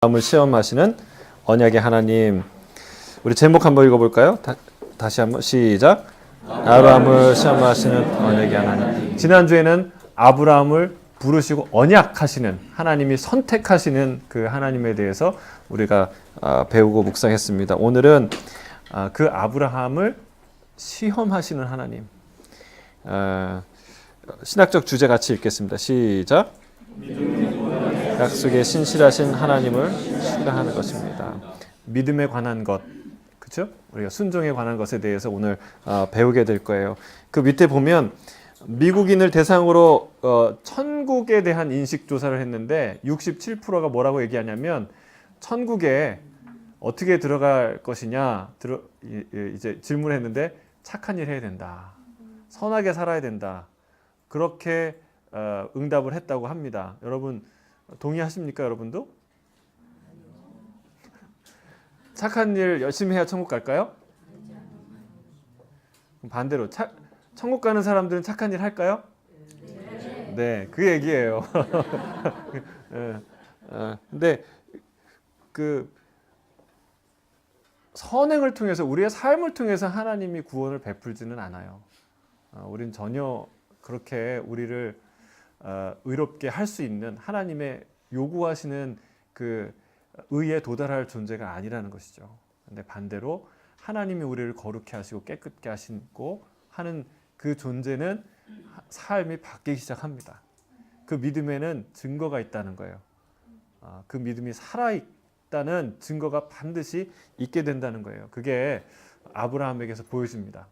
마음을 시험하시는 언약의 하나님. 우리 제목 한번 읽어볼까요? 다시 한번 시작. 아브라함을 시험하시는 언약의 하나님. 지난주에는 아브라함을 부르시고 언약하시는 하나님이 선택하시는 그 하나님에 대해서 우리가 배우고 묵상했습니다. 오늘은 그 아브라함을 시험하시는 하나님. 신학적 주제 같이 읽겠습니다. 시작. 약속에 신실하신 하나님을 신뢰하는 것입니다. 믿음에 관한 것, 그렇죠? 우리가 순종에 관한 것에 대해서 오늘 배우게 될 거예요. 그 밑에 보면 미국인을 대상으로 천국에 대한 인식 조사를 했는데 67%가 뭐라고 얘기하냐면 천국에 어떻게 들어갈 것이냐 이제 질문했는데 착한 일 해야 된다, 선하게 살아야 된다, 그렇게 응답을 했다고 합니다. 여러분 동의하십니까? 여러분도? 착한 일 열심히 해야 천국 갈까요? 반대로 천국 가는 사람들은 착한 일 할까요? 네, 그 얘기예요. 근데 그 선행을 통해서 우리의 삶을 통해서 하나님이 구원을 베풀지는 않아요. 우린 전혀 그렇게 우리를 의롭게 할 수 있는 하나님의 요구하시는 그 의에 도달할 존재가 아니라는 것이죠. 근데 반대로 하나님이 우리를 거룩해 하시고 깨끗게 하시고 하는 그 존재는 삶이 바뀌기 시작합니다. 그 믿음에는 증거가 있다는 거예요. 그 믿음이 살아있다는 증거가 반드시 있게 된다는 거예요. 그게 아브라함에게서 보여집니다.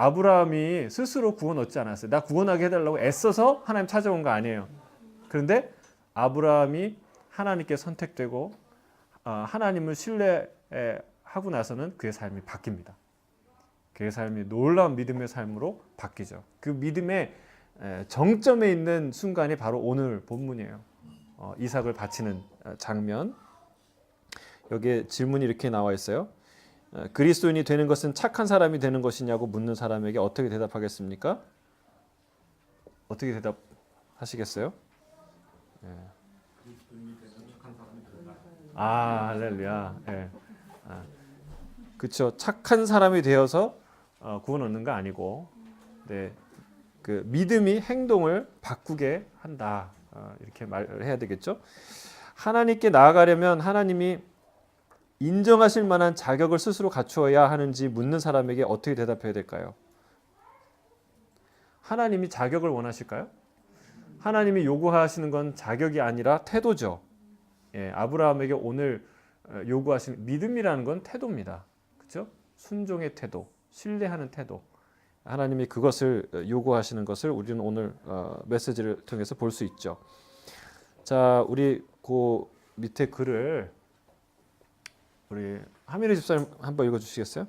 아브라함이 스스로 구원 얻지 않았어요. 나 구원하게 해달라고 애써서 하나님 찾아온 거 아니에요. 그런데 아브라함이 하나님께 선택되고 하나님을 신뢰하고 나서는 그의 삶이 바뀝니다. 그의 삶이 놀라운 믿음의 삶으로 바뀌죠. 그 믿음의 정점에 있는 순간이 바로 오늘 본문이에요. 이삭을 바치는 장면. 여기에 질문이 이렇게 나와 있어요. 그리스도인이 되는 것은 착한 사람이 되는 것이냐고 묻는 사람에게 어떻게 대답하겠습니까? 어떻게 대답하시겠어요? 할렐루야. 네. 그렇죠. 착한 사람이 되어서 구원 얻는 거 아니고, 네, 그 믿음이 행동을 바꾸게 한다. 이렇게 말을 해야 되겠죠. 하나님께 나아가려면 하나님이 인정하실 만한 자격을 스스로 갖추어야 하는지 묻는 사람에게 어떻게 대답해야 될까요? 하나님이 자격을 원하실까요? 하나님이 요구하시는 건 자격이 아니라 태도죠. 아브라함에게 오늘 요구하시는 믿음이라는 건 태도입니다. 그렇죠? 순종의 태도, 신뢰하는 태도. 하나님이 그것을 요구하시는 것을 우리는 오늘 메시지를 통해서 볼 수 있죠. 자, 우리 그 밑에 글을 우리 하민우 집사님 한번 읽어주시겠어요?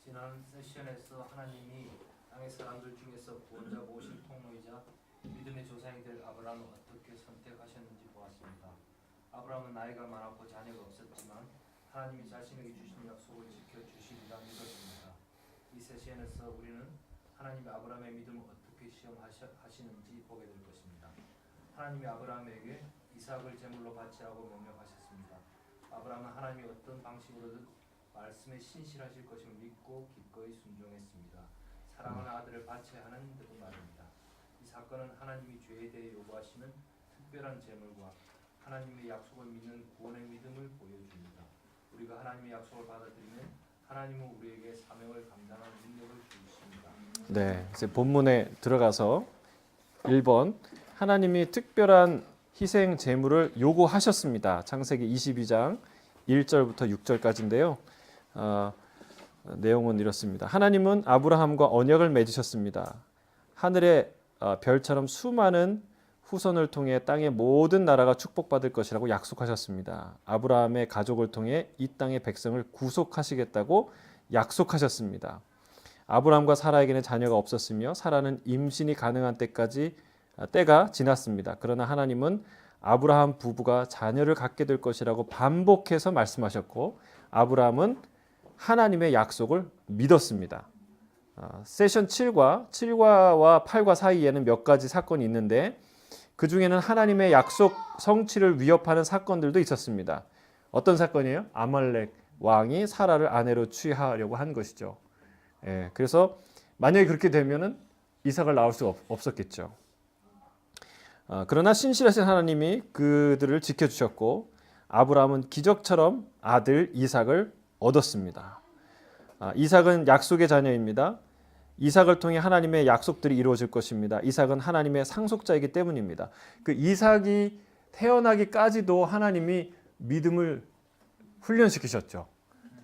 지난 세션에서 하나님이 땅의 사람들 중에서 구원자 모실 통로이자 믿음의 조상이 될 아브라함을 어떻게 선택하셨는지 보았습니다. 아브라함은 나이가 많았고 자녀가 없었지만 하나님이 자신에게 주신 약속을 지켜주시리라 믿었습니다. 이 세션에서 우리는 하나님이 아브라함의 믿음을 어떻게 시험하시는지 보게 될 것입니다. 하나님이 아브라함에게 이삭을 제물로 바치라고 명령하셨습니다. 아브라함은 하나님이 어떤 방식으로든 말씀에 신실하실 것임을 믿고 기꺼이 순종했습니다. 사랑하는 아들을 바쳐야 하는 말입니다. 이 사건은 하나님이 죄에 대해 요구하시는 특별한 제물과 하나님의 약속을 믿는 구원의 믿음을 보여줍니다. 우리가 하나님의 약속을 받아들이면 하나님은 우리에게 사명을 감당할 능력을 주십니다. 네, 이제 본문에 들어가서 1번 하나님이 특별한 희생 제물을 요구하셨습니다. 창세기 22장 1절부터 6절까지인데요. 내용은 이렇습니다. 하나님은 아브라함과 언약을 맺으셨습니다. 하늘의 별처럼 수많은 후손을 통해 땅의 모든 나라가 축복받을 것이라고 약속하셨습니다. 아브라함의 가족을 통해 이 땅의 백성을 구속하시겠다고 약속하셨습니다. 아브라함과 사라에게는 자녀가 없었으며 사라는 임신이 가능한 때가 지났습니다. 그러나 하나님은 아브라함 부부가 자녀를 갖게 될 것이라고 반복해서 말씀하셨고 아브라함은 하나님의 약속을 믿었습니다. 세션 7과 8과 사이에는 몇 가지 사건이 있는데 그 중에는 하나님의 약속 성취를 위협하는 사건들도 있었습니다. 어떤 사건이에요? 아말렉 왕이 사라를 아내로 취하려고 한 것이죠. 예, 그래서 만약에 그렇게 되면은 이삭을 낳을 수 없었겠죠. 그러나 신실하신 하나님이 그들을 지켜주셨고 아브라함은 기적처럼 아들 이삭을 얻었습니다. 이삭은 약속의 자녀입니다. 이삭을 통해 하나님의 약속들이 이루어질 것입니다. 이삭은 하나님의 상속자이기 때문입니다. 그 이삭이 태어나기까지도 하나님이 믿음을 훈련시키셨죠.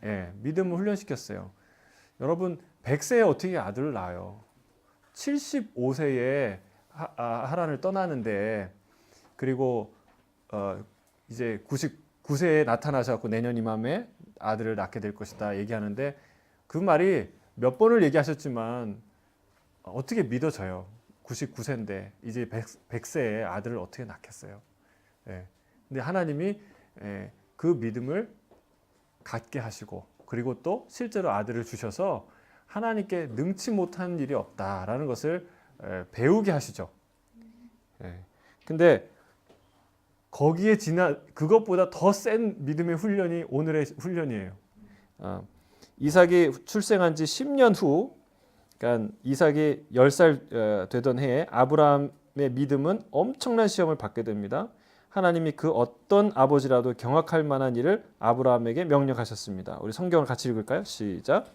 예, 믿음을 훈련시켰어요. 여러분 100세에 어떻게 아들을 낳아요? 75세에 하란을 떠나는데 그리고 이제 99세에 나타나셔서 내년 이맘에 아들을 낳게 될 것이다 얘기하는데 그 말이 몇 번을 얘기하셨지만 어떻게 믿어져요? 99세인데 이제 100세에 아들을 어떻게 낳겠어요? 예. 근데 하나님이 그 믿음을 갖게 하시고 그리고 또 실제로 아들을 주셔서 하나님께 능치 못한 일이 없다라는 것을 배우게 하시죠. 근데 거기에 그것보다 더 센 믿음의 훈련이 오늘의 훈련이에요. 이삭이 출생한 지 10년 후, 그러니까 이삭이 10살 되던 해에 아브라함의 믿음은 엄청난 시험을 받게 됩니다. 하나님이 그 어떤 아버지라도 경악할 만한 일을 아브라함에게 명령하셨습니다. 우리 성경을 같이 읽을까요? 시작.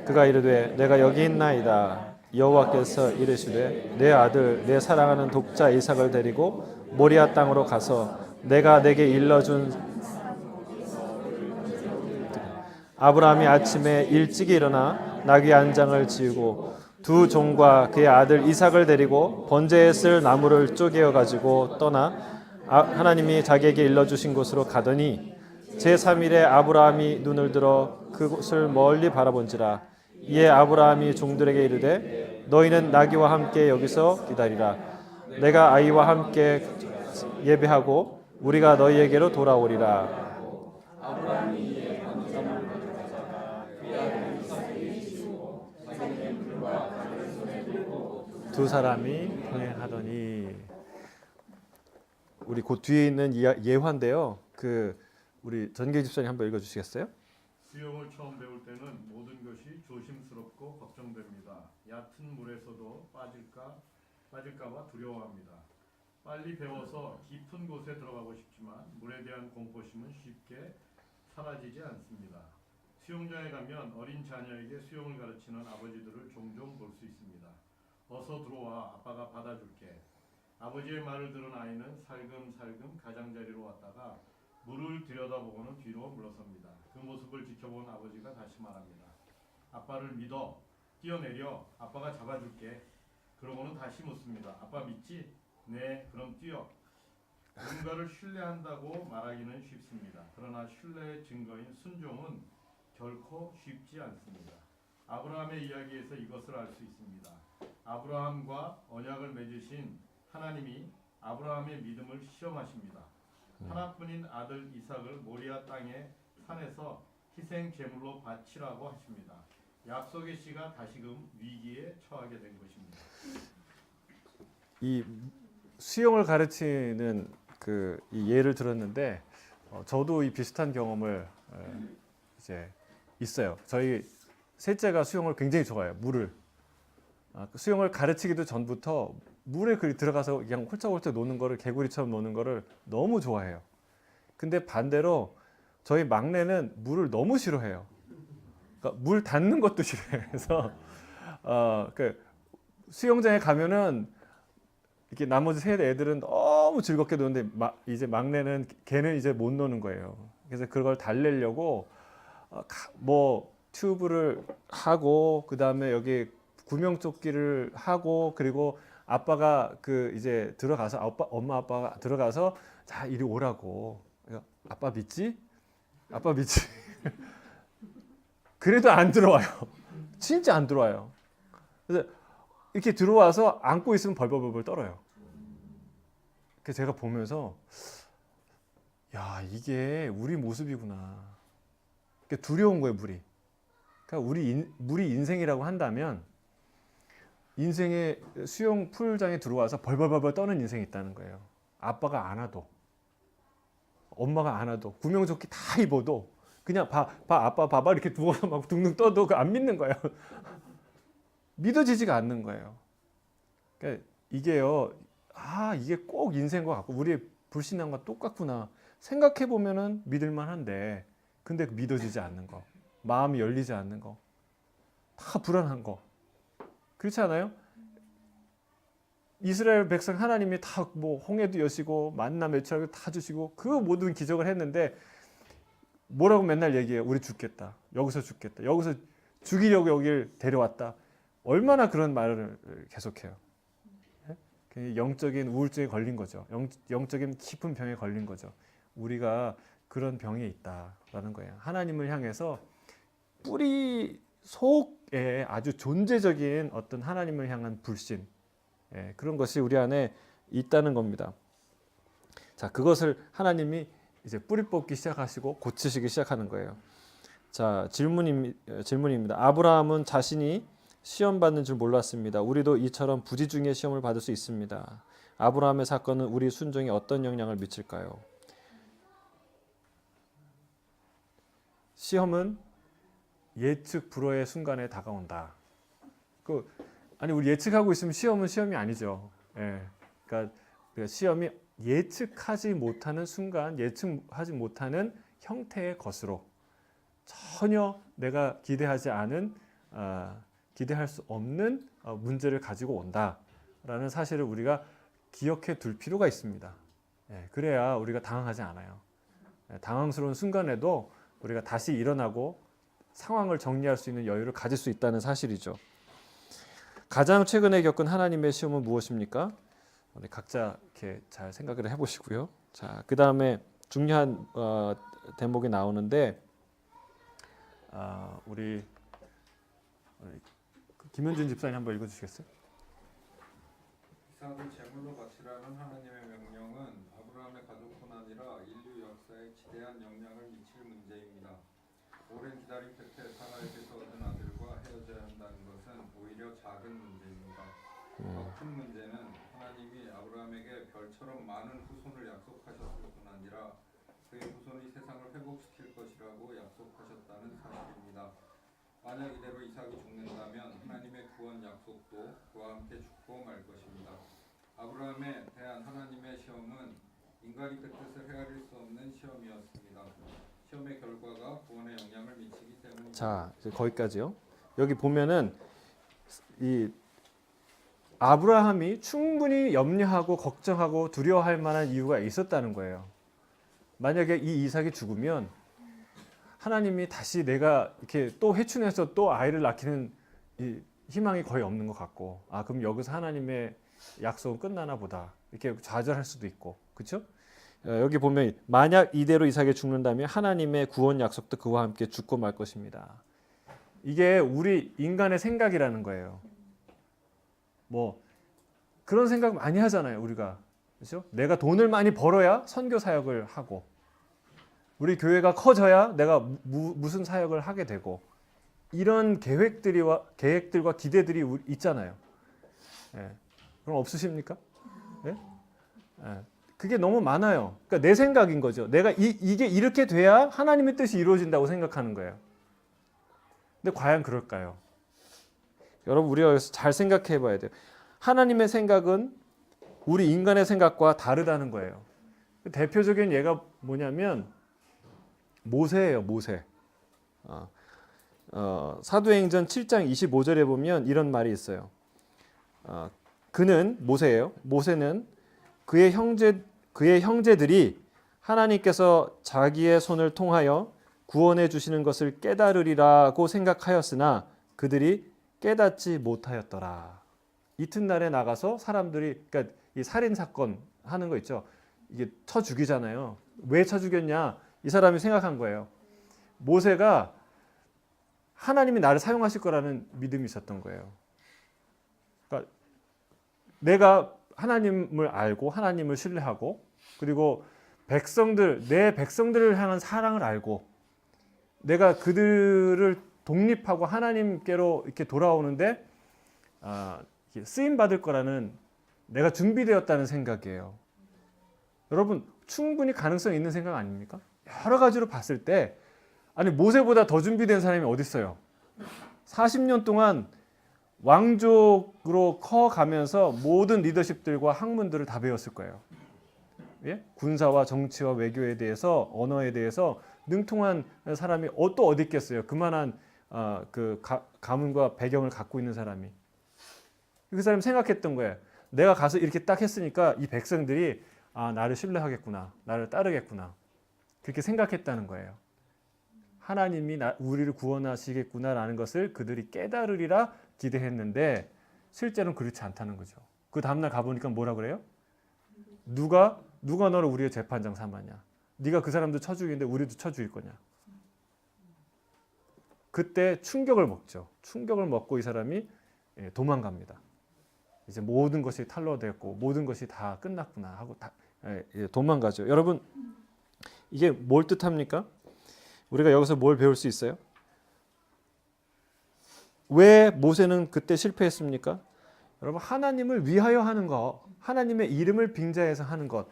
그가 이르되 내가 여기 있나이다. 여호와께서 이르시되 내 아들 내 사랑하는 독자 이삭을 데리고 모리아 땅으로 가서 내가 내게 일러준. 아브라함이 아침에 일찍이 일어나 나귀 한 장을 지우고 두 종과 그의 아들 이삭을 데리고 번제에 쓸 나무를 쪼개어 가지고 떠나 하나님이 자기에게 일러주신 곳으로 가더니 제3일에 아브라함이 눈을 들어 그곳을 멀리 바라본지라. 이에 아브라함이 종들에게 이르되 너희는 나귀와 함께 여기서 기다리라. 내가 아이와 함께 예배하고 우리가 너희에게로 돌아오리라. 두 사람이 동행하더니 우리 그 뒤에 있는 예화인데요. 우리 전계 집사님 한번 읽어주시겠어요? 수영을 처음 배울 때는 모든 것이 조심스럽고 걱정됩니다. 얕은 물에서도 빠질까봐 두려워합니다. 빨리 배워서 깊은 곳에 들어가고 싶지만 물에 대한 공포심은 쉽게 사라지지 않습니다. 수영장에 가면 어린 자녀에게 수영을 가르치는 아버지들을 종종 볼 수 있습니다. 어서 들어와, 아빠가 받아줄게. 아버지의 말을 들은 아이는 살금살금 가장자리로 왔다가 물을 들여다보고는 뒤로 물러섭니다. 그 모습을 지켜본 아버지가 다시 말합니다. 아빠를 믿어. 뛰어내려. 아빠가 잡아줄게. 그러고는 다시 묻습니다. 아빠 믿지? 네, 그럼 뛰어. 누군가를 신뢰한다고 말하기는 쉽습니다. 그러나 신뢰의 증거인 순종은 결코 쉽지 않습니다. 아브라함의 이야기에서 이것을 알 수 있습니다. 아브라함과 언약을 맺으신 하나님이 아브라함의 믿음을 시험하십니다. 하나뿐인 아들 이삭을 모리아 땅의 산에서 희생 제물로 바치라고 하십니다. 약속의 씨가 다시금 위기에 처하게 된 것입니다. 이 수영을 가르치는 이 예를 들었는데 저도 이 비슷한 경험을 이제 있어요. 저희 셋째가 수영을 굉장히 좋아해요. 물을 수영을 가르치기도 전부터 물에 들어가서 그냥 홀짝홀짝 노는 거를 개구리처럼 노는 거를 너무 좋아해요. 근데 반대로 저희 막내는 물을 너무 싫어해요. 그러니까 물 닿는 것도 싫어해요. 그래서 수영장에 가면은 이렇게 나머지 세 애들은 너무 즐겁게 노는데 이제 막내는 걔는 이제 못 노는 거예요. 그래서 그걸 달래려고 뭐 튜브를 하고 그 다음에 여기 구명조끼를 하고 그리고 아빠가 이제 들어가서 엄마 아빠가 들어가서 자 이리 오라고. 아빠 믿지? 아빠 믿지? 그래도 안 들어와요. 진짜 안 들어와요. 그래서 이렇게 들어와서 안고 있으면 벌벌벌 떨어요. 그래서 제가 보면서 야 이게 우리 모습이구나. 두려운 거예요 물이. 그러니까 우리 인생이라고 한다면 인생의 수영 풀장에 들어와서 벌벌벌벌 떠는 인생이 있다는 거예요. 아빠가 안아도 엄마가 안아도 구명조끼 다 입어도 그냥 아빠 봐봐 이렇게 누워서 막 둥둥 떠도 안 믿는 거예요. 믿어지지가 않는 거예요. 그러니까 이게요. 이게 꼭 인생과 같고 우리의 불신앙과 똑같구나 생각해 보면은 믿을만한데 근데 믿어지지 않는 거, 마음이 열리지 않는 거, 다 불안한 거 그렇지 않아요? 이스라엘 백성 하나님이 다 뭐 홍해도 여시고 만나 매출하고 다 주시고 그 모든 기적을 했는데 뭐라고 맨날 얘기해요? 우리 죽겠다. 여기서 죽겠다. 여기서 죽이려고 여기를 데려왔다. 얼마나 그런 말을 계속해요. 영적인 우울증에 걸린 거죠. 영적인 깊은 병에 걸린 거죠. 우리가 그런 병에 있다라는 거예요. 하나님을 향해서 뿌리 속에 아주 존재적인 어떤 하나님을 향한 불신 그런 것이 우리 안에 있다는 겁니다. 자, 그것을 하나님이 이제 뿌리 뽑기 시작하시고 고치시기 시작하는 거예요. 자, 질문입니다. 아브라함은 자신이 시험 받는 줄 몰랐습니다. 우리도 이처럼 부지중에 시험을 받을 수 있습니다. 아브라함의 사건은 우리 순종에 어떤 영향을 미칠까요? 시험은 예측 불허의 순간에 다가온다. 우리 예측하고 있으면 시험은 시험이 아니죠. 그러니까 시험이 예측하지 못하는 순간, 예측하지 못하는 형태의 것으로 전혀 내가 기대하지 않은 기대할 수 없는 문제를 가지고 온다라는 사실을 우리가 기억해 둘 필요가 있습니다. 그래야 우리가 당황하지 않아요. 당황스러운 순간에도 우리가 다시 일어나고 상황을 정리할 수 있는 여유를 가질 수 있다는 사실이죠. 가장 최근에 겪은 하나님의 시험은 무엇입니까? 우리 각자 이렇게 잘 생각을 해보시고요. 자, 그 다음에 중요한 대목이 나오는데 우리 김현준 집사님 한번 읽어주시겠어요? 이삭을 제물로 바치라는 하나님의 명령은 아브라함의 가족뿐 아니라 인류 역사에 지대한 영향을 미칠 문제입니다. 오랜 기다림 끝에 사라에게서 얻은 아들과 헤어져야 한다는 것은 오히려 작은 문제입니다. 더 큰 문제는 하나님이 아브라함에게 별처럼 많은 후손을 약속하셨을 뿐 아니라 그의 후손이 세상을 회복시킬 것이라고 약속하셨다는 사실입니다. 만약 이대로 이삭이 죽는다면 하나님의 구원 약속도 그와 함께 죽고 말 것입니다. 아브라함에 대한 하나님의 시험은 인간이 그 뜻을 헤아릴 수 없는 시험이었습니다. 시험의 결과가 구원에 영향을 미치기 때문입니다. 자, 이제 거기까지요. 여기 보면은 이 아브라함이 충분히 염려하고 걱정하고 두려워할 만한 이유가 있었다는 거예요. 만약에 이 이삭이 죽으면 하나님이 다시 내가 이렇게 또 회춘해서 또 아이를 낳기는 이 희망이 거의 없는 것 같고, 그럼 여기서 하나님의 약속은 끝나나 보다 이렇게 좌절할 수도 있고, 그렇죠? 여기 보면 만약 이대로 이삭이 죽는다면 하나님의 구원 약속도 그와 함께 죽고 말 것입니다. 이게 우리 인간의 생각이라는 거예요. 뭐 그런 생각 많이 하잖아요, 우리가. 그렇죠? 내가 돈을 많이 벌어야 선교 사역을 하고, 우리 교회가 커져야 내가 무슨 사역을 하게 되고, 이런 계획들과 기대들이 있잖아요. 그럼 없으십니까? 그게 너무 많아요. 그러니까 내 생각인 거죠. 내가 이게 이렇게 돼야 하나님의 뜻이 이루어진다고 생각하는 거예요. 근데 과연 그럴까요? 여러분, 우리가 여기서 잘 생각해 봐야 돼요. 하나님의 생각은 우리 인간의 생각과 다르다는 거예요. 대표적인 예가 뭐냐면 모세예요. 모세. 사도행전 7장 25절에 보면 이런 말이 있어요. 그는 모세예요. 모세는 그의 형제들이 하나님께서 자기의 손을 통하여 구원해 주시는 것을 깨달으리라고 생각하였으나 그들이 깨닫지 못하였더라. 이튿날에 나가서 사람들이, 그러니까 이 살인 사건 하는 거 있죠. 이게 쳐 죽이잖아요. 왜 쳐 죽였냐? 이 사람이 생각한 거예요. 모세가 하나님이 나를 사용하실 거라는 믿음이 있었던 거예요. 그러니까 내가 하나님을 알고 하나님을 신뢰하고, 그리고 내 백성들을 향한 사랑을 알고, 내가 그들을 독립하고 하나님께로 이렇게 돌아오는데 쓰임 받을 거라는 내가 준비되었다는 생각이에요. 여러분 충분히 가능성 있는 생각 아닙니까? 여러 가지로 봤을 때 아니 모세보다 더 준비된 사람이 어디 있어요? 40년 동안 왕족으로 커가면서 모든 리더십들과 학문들을 다 배웠을 거예요. 예? 군사와 정치와 외교에 대해서 언어에 대해서 능통한 사람이 또 어디 있겠어요? 그만한 그 가문과 배경을 갖고 있는 사람이. 그 사람이 생각했던 거예요. 내가 가서 이렇게 딱 했으니까 이 백성들이 나를 신뢰하겠구나, 나를 따르겠구나, 그렇게 생각했다는 거예요. 하나님이 우리를 구원하시겠구나라는 것을 그들이 깨달으리라 기대했는데 실제로는 그렇지 않다는 거죠. 그 다음날 가보니까 뭐라 그래요? 누가 너를 우리의 재판장 삼았냐? 네가 그 사람도 쳐 죽이는데 우리도 쳐 죽일 거냐? 그때 충격을 먹죠. 충격을 먹고 이 사람이 도망갑니다. 이제 모든 것이 탄로됐고 모든 것이 다 끝났구나 하고 도망가죠. 여러분 이게 뭘 뜻합니까? 우리가 여기서 뭘 배울 수 있어요? 왜 모세는 그때 실패했습니까? 여러분 하나님을 위하여 하는 것, 하나님의 이름을 빙자해서 하는 것,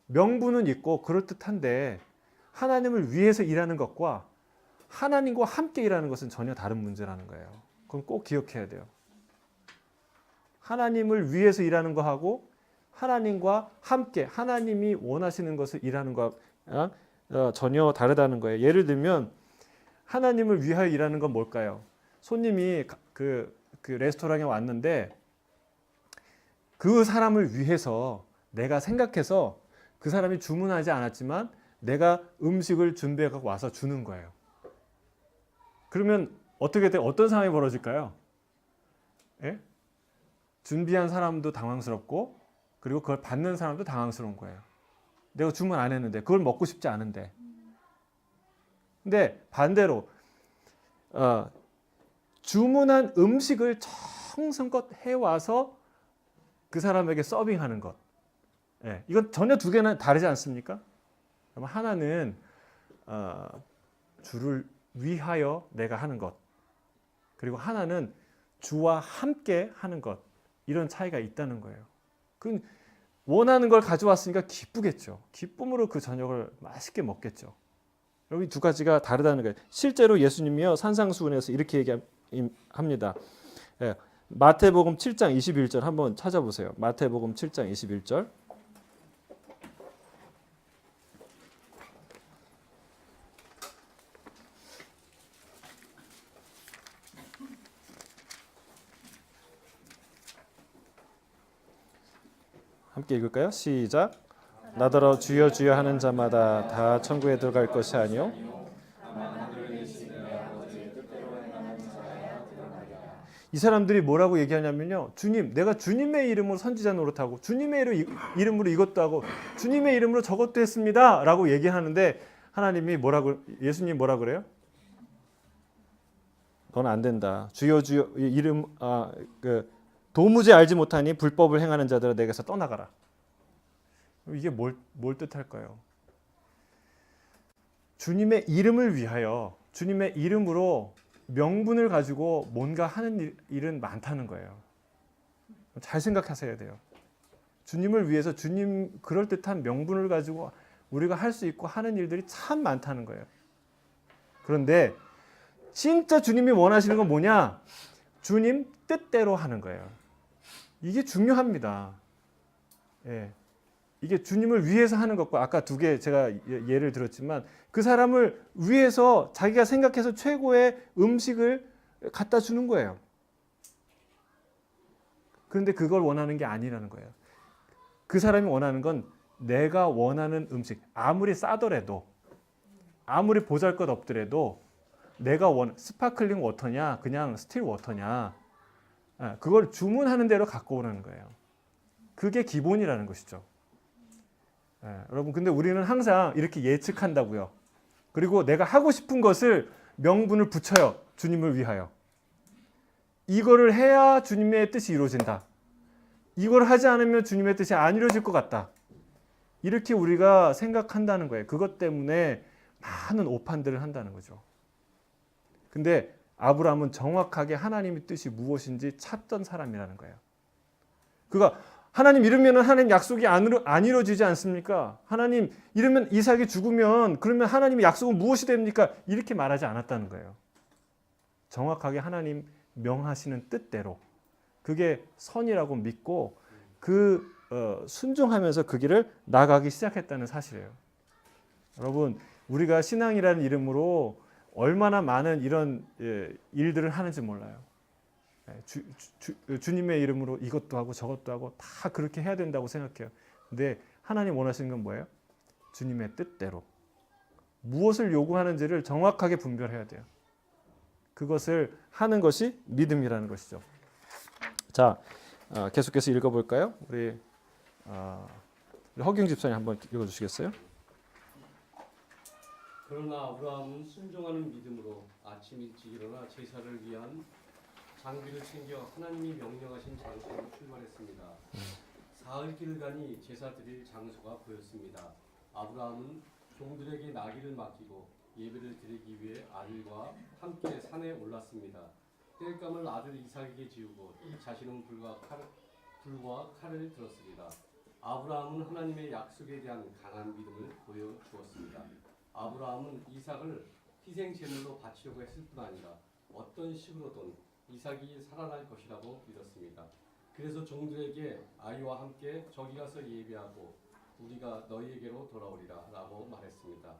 명분은 있고 그럴듯한데 하나님을 위해서 일하는 것과 하나님과 함께 일하는 것은 전혀 다른 문제라는 거예요. 그건 꼭 기억해야 돼요. 하나님을 위해서 일하는 거하고 하나님과 함께 하나님이 원하시는 것을 일하는 것 전혀 다르다는 거예요. 예를 들면 하나님을 위하여 일하는 건 뭘까요? 손님이 그 레스토랑에 왔는데 그 사람을 위해서 내가 생각해서 그 사람이 주문하지 않았지만 내가 음식을 준비해 갖고 와서 주는 거예요. 그러면 어떻게 돼? 어떤 상황이 벌어질까요? 예? 준비한 사람도 당황스럽고 그리고 그걸 받는 사람도 당황스러운 거예요. 내가 주문 안 했는데 그걸 먹고 싶지 않은데. 근데 반대로 주문한 음식을 정성껏 해와서 그 사람에게 서빙하는 것. 예, 이건 전혀 두 개는 다르지 않습니까? 하나는 주를 위하여 내가 하는 것. 그리고 하나는 주와 함께 하는 것. 이런 차이가 있다는 거예요. 그건 원하는 걸 가져왔으니까 기쁘겠죠. 기쁨으로 그 저녁을 맛있게 먹겠죠. 여기 두 가지가 다르다는 거예요. 실제로 예수님이요 산상수훈에서 이렇게 얘기합니다. 예, 마태복음 7장 21절 한번 찾아보세요. 마태복음 7장 21절. 함께 읽을까요? 시작. 나더러 주여 주여 하는 자마다 다 천국에 들어갈 것이 아니요 이 사람들이 뭐라고 얘기하냐면요. 주님, 내가 주님의 이름으로 선지자 노릇하고 주님의 이름으로 이것도 하고 주님의 이름으로 저것도 했습니다 라고 얘기하는데 하나님이 예수님이 뭐라 그래요? 그건 안 된다. 주여 주여 이름 도무지 알지 못하니 불법을 행하는 자들아 내게서 떠나가라. 이게 뭘 뜻할까요? 주님의 이름을 위하여 주님의 이름으로 명분을 가지고 뭔가 하는 일은 많다는 거예요. 잘 생각하셔야 돼요. 주님을 위해서 주님 그럴듯한 명분을 가지고 우리가 할 수 있고 하는 일들이 참 많다는 거예요. 그런데 진짜 주님이 원하시는 건 뭐냐? 주님 뜻대로 하는 거예요. 이게 중요합니다. 예. 이게 주님을 위해서 하는 것과 아까 두 개 제가 예를 들었지만 그 사람을 위해서 자기가 생각해서 최고의 음식을 갖다 주는 거예요. 그런데 그걸 원하는 게 아니라는 거예요. 그 사람이 원하는 건 내가 원하는 음식, 아무리 싸더라도 아무리 보잘것없더라도 내가 스파클링 워터냐 그냥 스틸 워터냐 그걸 주문하는 대로 갖고 오라는 거예요. 그게 기본이라는 것이죠. 여러분 근데 우리는 항상 이렇게 예측한다고요. 그리고 내가 하고 싶은 것을 명분을 붙여요. 주님을 위하여. 이거를 해야 주님의 뜻이 이루어진다. 이걸 하지 않으면 주님의 뜻이 안 이루어질 것 같다. 이렇게 우리가 생각한다는 거예요. 그것 때문에 많은 오판들을 한다는 거죠. 근데 아브라함은 정확하게 하나님의 뜻이 무엇인지 찾던 사람이라는 거예요. 그가 하나님 이러면 하나님 약속이 안 이루어지지 않습니까? 하나님 이러면 이삭이 죽으면 그러면 하나님의 약속은 무엇이 됩니까? 이렇게 말하지 않았다는 거예요. 정확하게 하나님 명하시는 뜻대로 그게 선이라고 믿고 순종하면서 그 길을 나가기 시작했다는 사실이에요. 여러분 우리가 신앙이라는 이름으로 얼마나 많은 이런 일들을 하는지 몰라요. 주님의 이름으로 이것도 하고 저것도 하고 다 그렇게 해야 된다고 생각해요. 근데 하나님 원하시는 건 뭐예요? 주님의 뜻대로 무엇을 요구하는지를 정확하게 분별해야 돼요. 그것을 하는 것이 믿음이라는 것이죠. 자, 계속해서 읽어볼까요? 우리 허경 집사님 한번 읽어주시겠어요? 그러나 아브라함은 순종하는 믿음으로 아침 일찍 일어나 제사를 위한 장비를 챙겨 하나님이 명령하신 장소로 출발했습니다. 사흘 길을 가니 제사 드릴 장소가 보였습니다. 아브라함은 종들에게 나귀를 맡기고 예배를 드리기 위해 아들과 함께 산에 올랐습니다. 땔감을 아들 이삭에게 지우고 자신은 불과 칼을 들었습니다. 아브라함은 하나님의 약속에 대한 강한 믿음을 보여주었습니다. 아브라함은 이삭을 희생 제물로 바치려고 했을 뿐 아니라 어떤 식으로든 이삭이 살아날 것이라고 믿었습니다. 그래서 종들에게 아이와 함께 저기 가서 예배하고 우리가 너희에게로 돌아오리라 라고 말했습니다.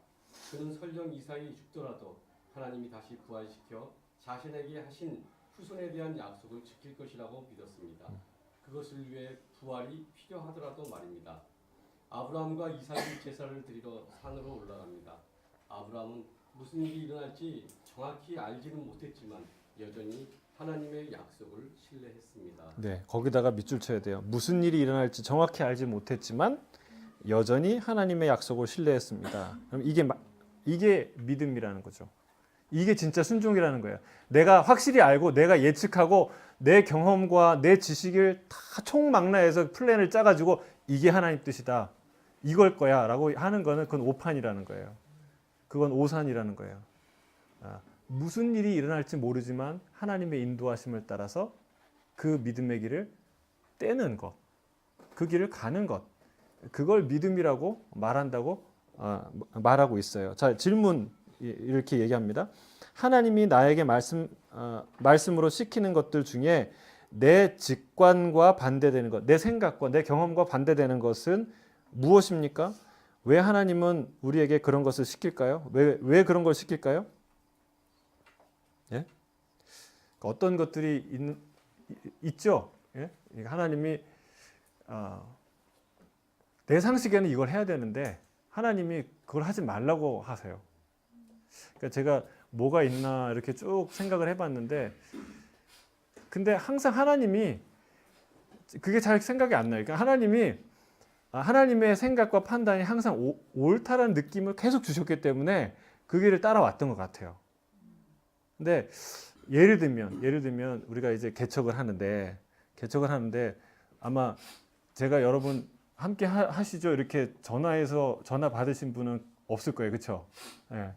그는 설령 이삭이 죽더라도 하나님이 다시 부활시켜 자신에게 하신 후손에 대한 약속을 지킬 것이라고 믿었습니다. 그것을 위해 부활이 필요하더라도 말입니다. 아브라함과 이삭이 제사를 드리러 산으로 올라갑니다. 아브라함은 무슨 일이 일어날지 정확히 알지는 못했지만 여전히 하나님의 약속을 신뢰했습니다. 네, 거기다가 밑줄 쳐야 돼요. 무슨 일이 일어날지 정확히 알지 못했지만 여전히 하나님의 약속을 신뢰했습니다. 그럼 이게 믿음이라는 거죠. 이게 진짜 순종이라는 거예요. 내가 확실히 알고 내가 예측하고 내 경험과 내 지식을 다 총망라해서 플랜을 짜가지고 이게 하나님 뜻이다. 이걸 거야 라고 하는 거는 그건 오판이라는 거예요. 그건 오산이라는 거예요. 무슨 일이 일어날지 모르지만 하나님의 인도하심을 따라서 그 믿음의 길을 떼는 것, 그 길을 가는 것, 그걸 믿음이라고 말하고 있어요. 자, 질문 이렇게 얘기합니다. 하나님이 나에게 말씀으로 시키는 것들 중에 내 직관과 반대되는 것, 내 생각과 내 경험과 반대되는 것은 무엇입니까? 왜 하나님은 우리에게 그런 것을 시킬까요? 왜 그런 걸 시킬까요? 예? 어떤 것들이 있죠. 예? 하나님이 내 상식에는 이걸 해야 되는데 하나님이 그걸 하지 말라고 하세요. 그러니까 제가 뭐가 있나 이렇게 쭉 생각을 해봤는데, 근데 항상 하나님이 그게 잘 생각이 안 나요. 그러니까 하나님의 생각과 판단이 항상 옳다라는 느낌을 계속 주셨기 때문에 그 길을 따라왔던 것 같아요. 근데 예를 들면 우리가 이제 개척을 하는데 아마 제가 여러분 함께 하시죠. 이렇게 전화 받으신 분은 없을 거예요. 그렇죠? 예.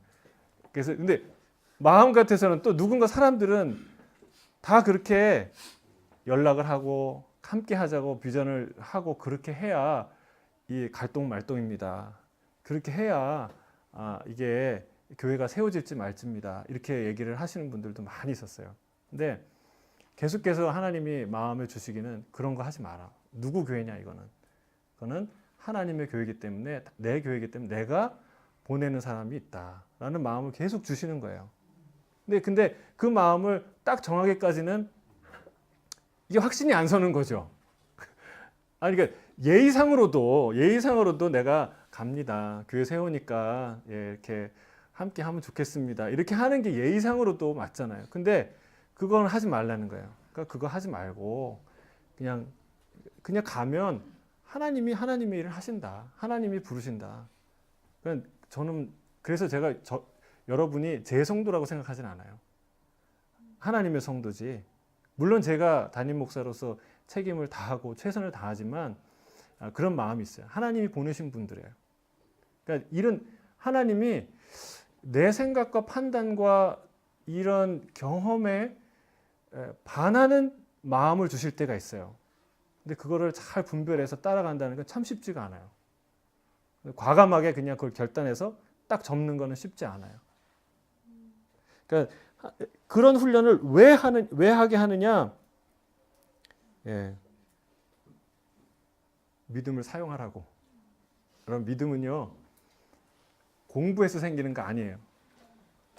그래서 근데 마음 같아서는 또 누군가 사람들은 다 그렇게 연락을 하고 함께 하자고 비전을 하고 그렇게 해야 이 갈동말동입니다. 그렇게 해야 이게 교회가 세워질지 말지입니다. 이렇게 얘기를 하시는 분들도 많이 있었어요. 근데 계속해서 하나님이 마음에 주시기는 그런 거 하지 마라. 누구 교회냐 이거는. 그거는 하나님의 교회이기 때문에 내 교회이기 때문에 내가 보내는 사람이 있다라는 마음을 계속 주시는 거예요. 근데 그 마음을 딱 정하기까지는 이게 확신이 안 서는 거죠. 아니 그러니까 예의상으로도 내가 갑니다. 교회 세우니까 이렇게 함께 하면 좋겠습니다. 이렇게 하는 게 예의상으로도 맞잖아요. 근데 그건 하지 말라는 거예요. 그러니까 그거 하지 말고 그냥 가면 하나님이 하나님의 일을 하신다. 하나님이 부르신다. 저는 그래서 제가 여러분이 제 성도라고 생각하진 않아요. 하나님의 성도지. 물론 제가 담임 목사로서 책임을 다하고 최선을 다하지만 그런 마음이 있어요. 하나님이 보내신 분들이에요. 그러니까 이런 하나님이 내 생각과 판단과 이런 경험에 반하는 마음을 주실 때가 있어요. 근데 그거를 잘 분별해서 따라간다는 건 참 쉽지가 않아요. 과감하게 그냥 그걸 결단해서 딱 접는 거는 쉽지 않아요. 그러니까 그런 훈련을 왜 하게 하느냐? 예. 믿음을 사용하라고. 그럼 믿음은요, 공부해서 생기는 거 아니에요.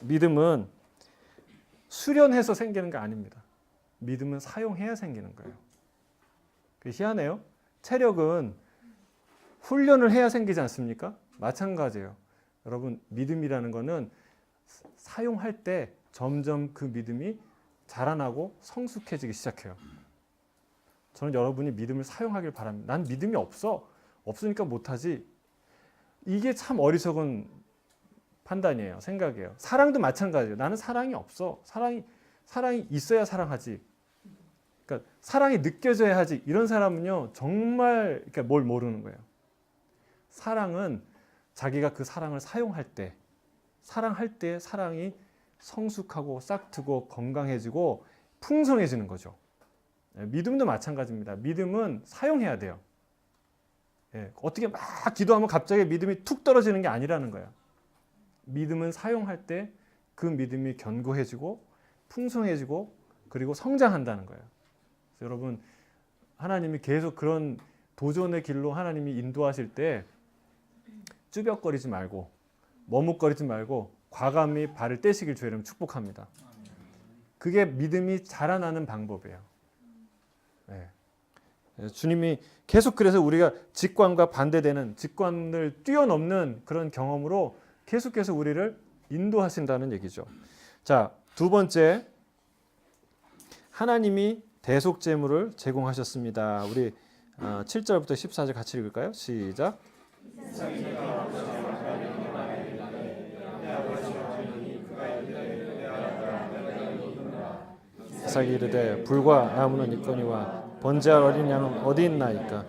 믿음은 수련해서 생기는 거 아닙니다. 믿음은 사용해야 생기는 거예요. 희한해요. 체력은 훈련을 해야 생기지 않습니까? 마찬가지예요. 여러분, 믿음이라는 거는 사용할 때 점점 그 믿음이 자라나고 성숙해지기 시작해요. 저는 여러분이 믿음을 사용하길 바랍니다. 난 믿음이 없으니까 못하지. 이게 참 어리석은 판단이에요. 생각이에요. 사랑도 마찬가지예요. 나는 사랑이 없어. 사랑이 있어야 사랑하지. 그러니까 사랑이 느껴져야 하지. 이런 사람은요, 정말 그러니까 뭘 모르는 거예요. 사랑은 자기가 그 사랑을 사용할 때, 사랑할 때 사랑이 성숙하고 싹트고 건강해지고 풍성해지는 거죠. 믿음도 마찬가지입니다. 믿음은 사용해야 돼요. 어떻게 막 기도하면 갑자기 믿음이 툭 떨어지는 게 아니라는 거예요. 믿음은 사용할 때 그 믿음이 견고해지고 풍성해지고 그리고 성장한다는 거예요. 여러분, 하나님이 계속 그런 도전의 길로 하나님이 인도하실 때 쭈뼛거리지 말고 머뭇거리지 말고 과감히 발을 떼시길 주의 이름 축복합니다. 그게 믿음이 자라나는 방법이에요. 주님이 계속 그래서 우리가 직관과 반대되는 직관을 뛰어넘는 그런 경험으로 계속해서 우리를 인도하신다는 얘기죠. 자, 두 번째, 하나님이 대속제물을 제공하셨습니다. 우리 7절부터 14절 같이 읽을까요? 시작. 이삭이 이르되 불과 나무는 있거니와 번제할 어린 양은 어디 있나이까?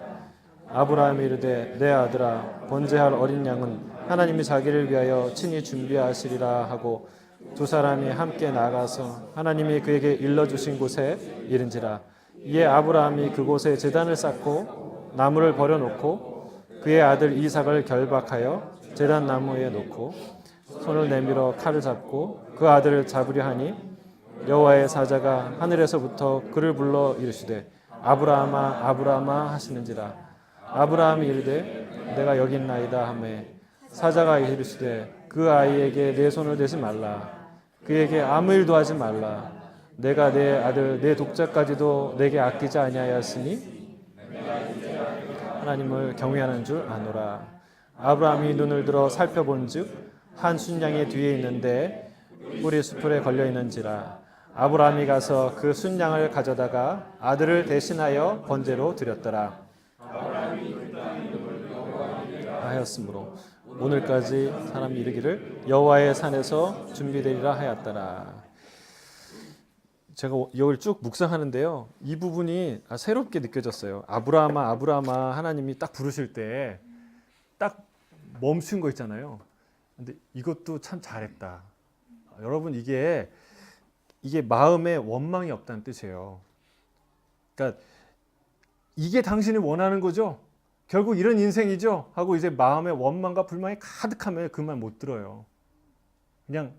아브라함이 이르되 내 아들아 번제할 어린 양은 하나님이 자기를 위하여 친히 준비하시리라 하고 두 사람이 함께 나가서 하나님이 그에게 일러주신 곳에 이른지라. 이에 아브라함이 그곳에 제단을 쌓고 나무를 버려놓고 그의 아들 이삭을 결박하여 제단 나무에 놓고 손을 내밀어 칼을 잡고 그 아들을 잡으려 하니 여호와의 사자가 하늘에서부터 그를 불러 이르시되 아브라함아 아브라함아 하시는지라. 아브라함이 이르되 내가 여기 있나이다 하매 사자가 이르시되 그 아이에게 내 손을 대지 말라. 그에게 아무 일도 하지 말라. 내가 내 아들 내 독자까지도 내게 아끼지 아니하였으니 하나님을 경외하는 줄 아노라. 아브라함이 눈을 들어 살펴본즉 한 순양이 뒤에 있는데 뿔이 수풀에 걸려 있는지라. 아브라함이 가서 그 순양을 가져다가 아들을 대신하여 번제로 드렸더라 하였으므로 오늘까지 사람이 이르기를 여호와의 산에서 준비되리라 하였더라. 제가 이걸 쭉 묵상하는데요, 이 부분이 새롭게 느껴졌어요. 아브라함아 아브라함아 하나님이 딱 부르실 때 딱 멈춘 거 있잖아요. 근데 이것도 참 잘했다. 여러분, 이게 마음에 원망이 없다는 뜻이에요. 그러니까 이게 당신이 원하는 거죠? 결국 이런 인생이죠? 하고 이제 마음에 원망과 불만이 가득하면 그 말 못 들어요. 그냥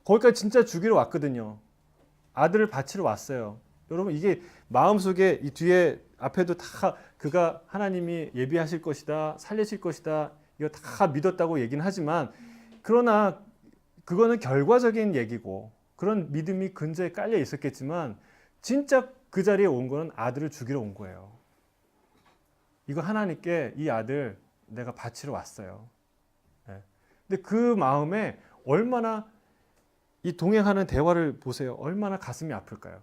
거기까지 진짜 주기로 왔거든요. 아들을 바치러 왔어요. 여러분, 이게 마음속에 이 뒤에 앞에도 다 그가 하나님이 예비하실 것이다, 살리실 것이다, 이거 다 믿었다고 얘기는 하지만, 그러나 그거는 결과적인 얘기고 그런 믿음이 근저에 깔려 있었겠지만 진짜 그 자리에 온 거는 아들을 죽이러 온 거예요. 이거 하나님께 이 아들 내가 바치러 왔어요. 근데 그 마음에 얼마나, 이 동행하는 대화를 보세요. 얼마나 가슴이 아플까요?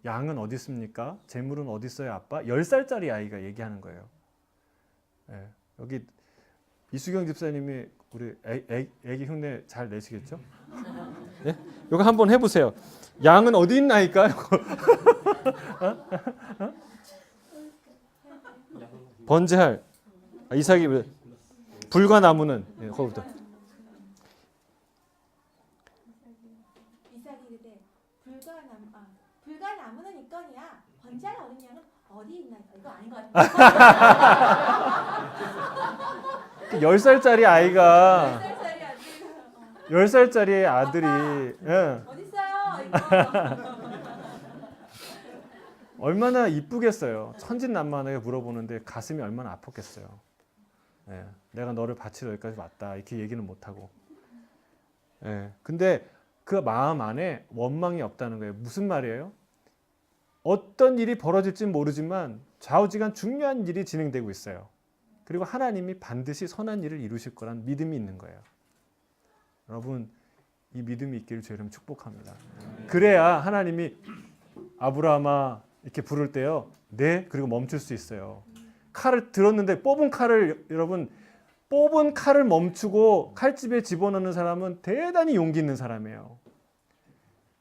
양은 어디 있습니까? 재물은 어디 있어요, 아빠? 10살짜리 아이가 얘기하는 거예요. 여기 이수경 집사님이 우리 애기 흉내 잘 내시겠죠? 네? 이거 한번 해보세요. 양은 어디 있나이까? 번제할 이삭이 불과 나무는 거기부터 어디 있나? 이거 아닌 것 같은데. 10살짜리 아이가 10살짜리 아직 10살짜리 아들이 어디 있어요? 이거. 얼마나 이쁘겠어요. 천진난만하게 물어보는데 가슴이 얼마나 아팠겠어요. 예, 내가 너를 바치러 여기까지 왔다 이렇게 얘기는 못하고. 예, 근데 그 마음 안에 원망이 없다는 거예요. 무슨 말이에요? 어떤 일이 벌어질지는 모르지만 좌우지간 중요한 일이 진행되고 있어요. 그리고 하나님이 반드시 선한 일을 이루실 거란 믿음이 있는 거예요. 여러분, 이 믿음이 있기를 주 이름 축복합니다. 그래야 하나님이 아브라함아 이렇게 부를 때요, 네, 그리고 멈출 수 있어요. 칼을 들었는데 뽑은 칼을 멈추고 칼집에 집어넣는 사람은 대단히 용기 있는 사람이에요.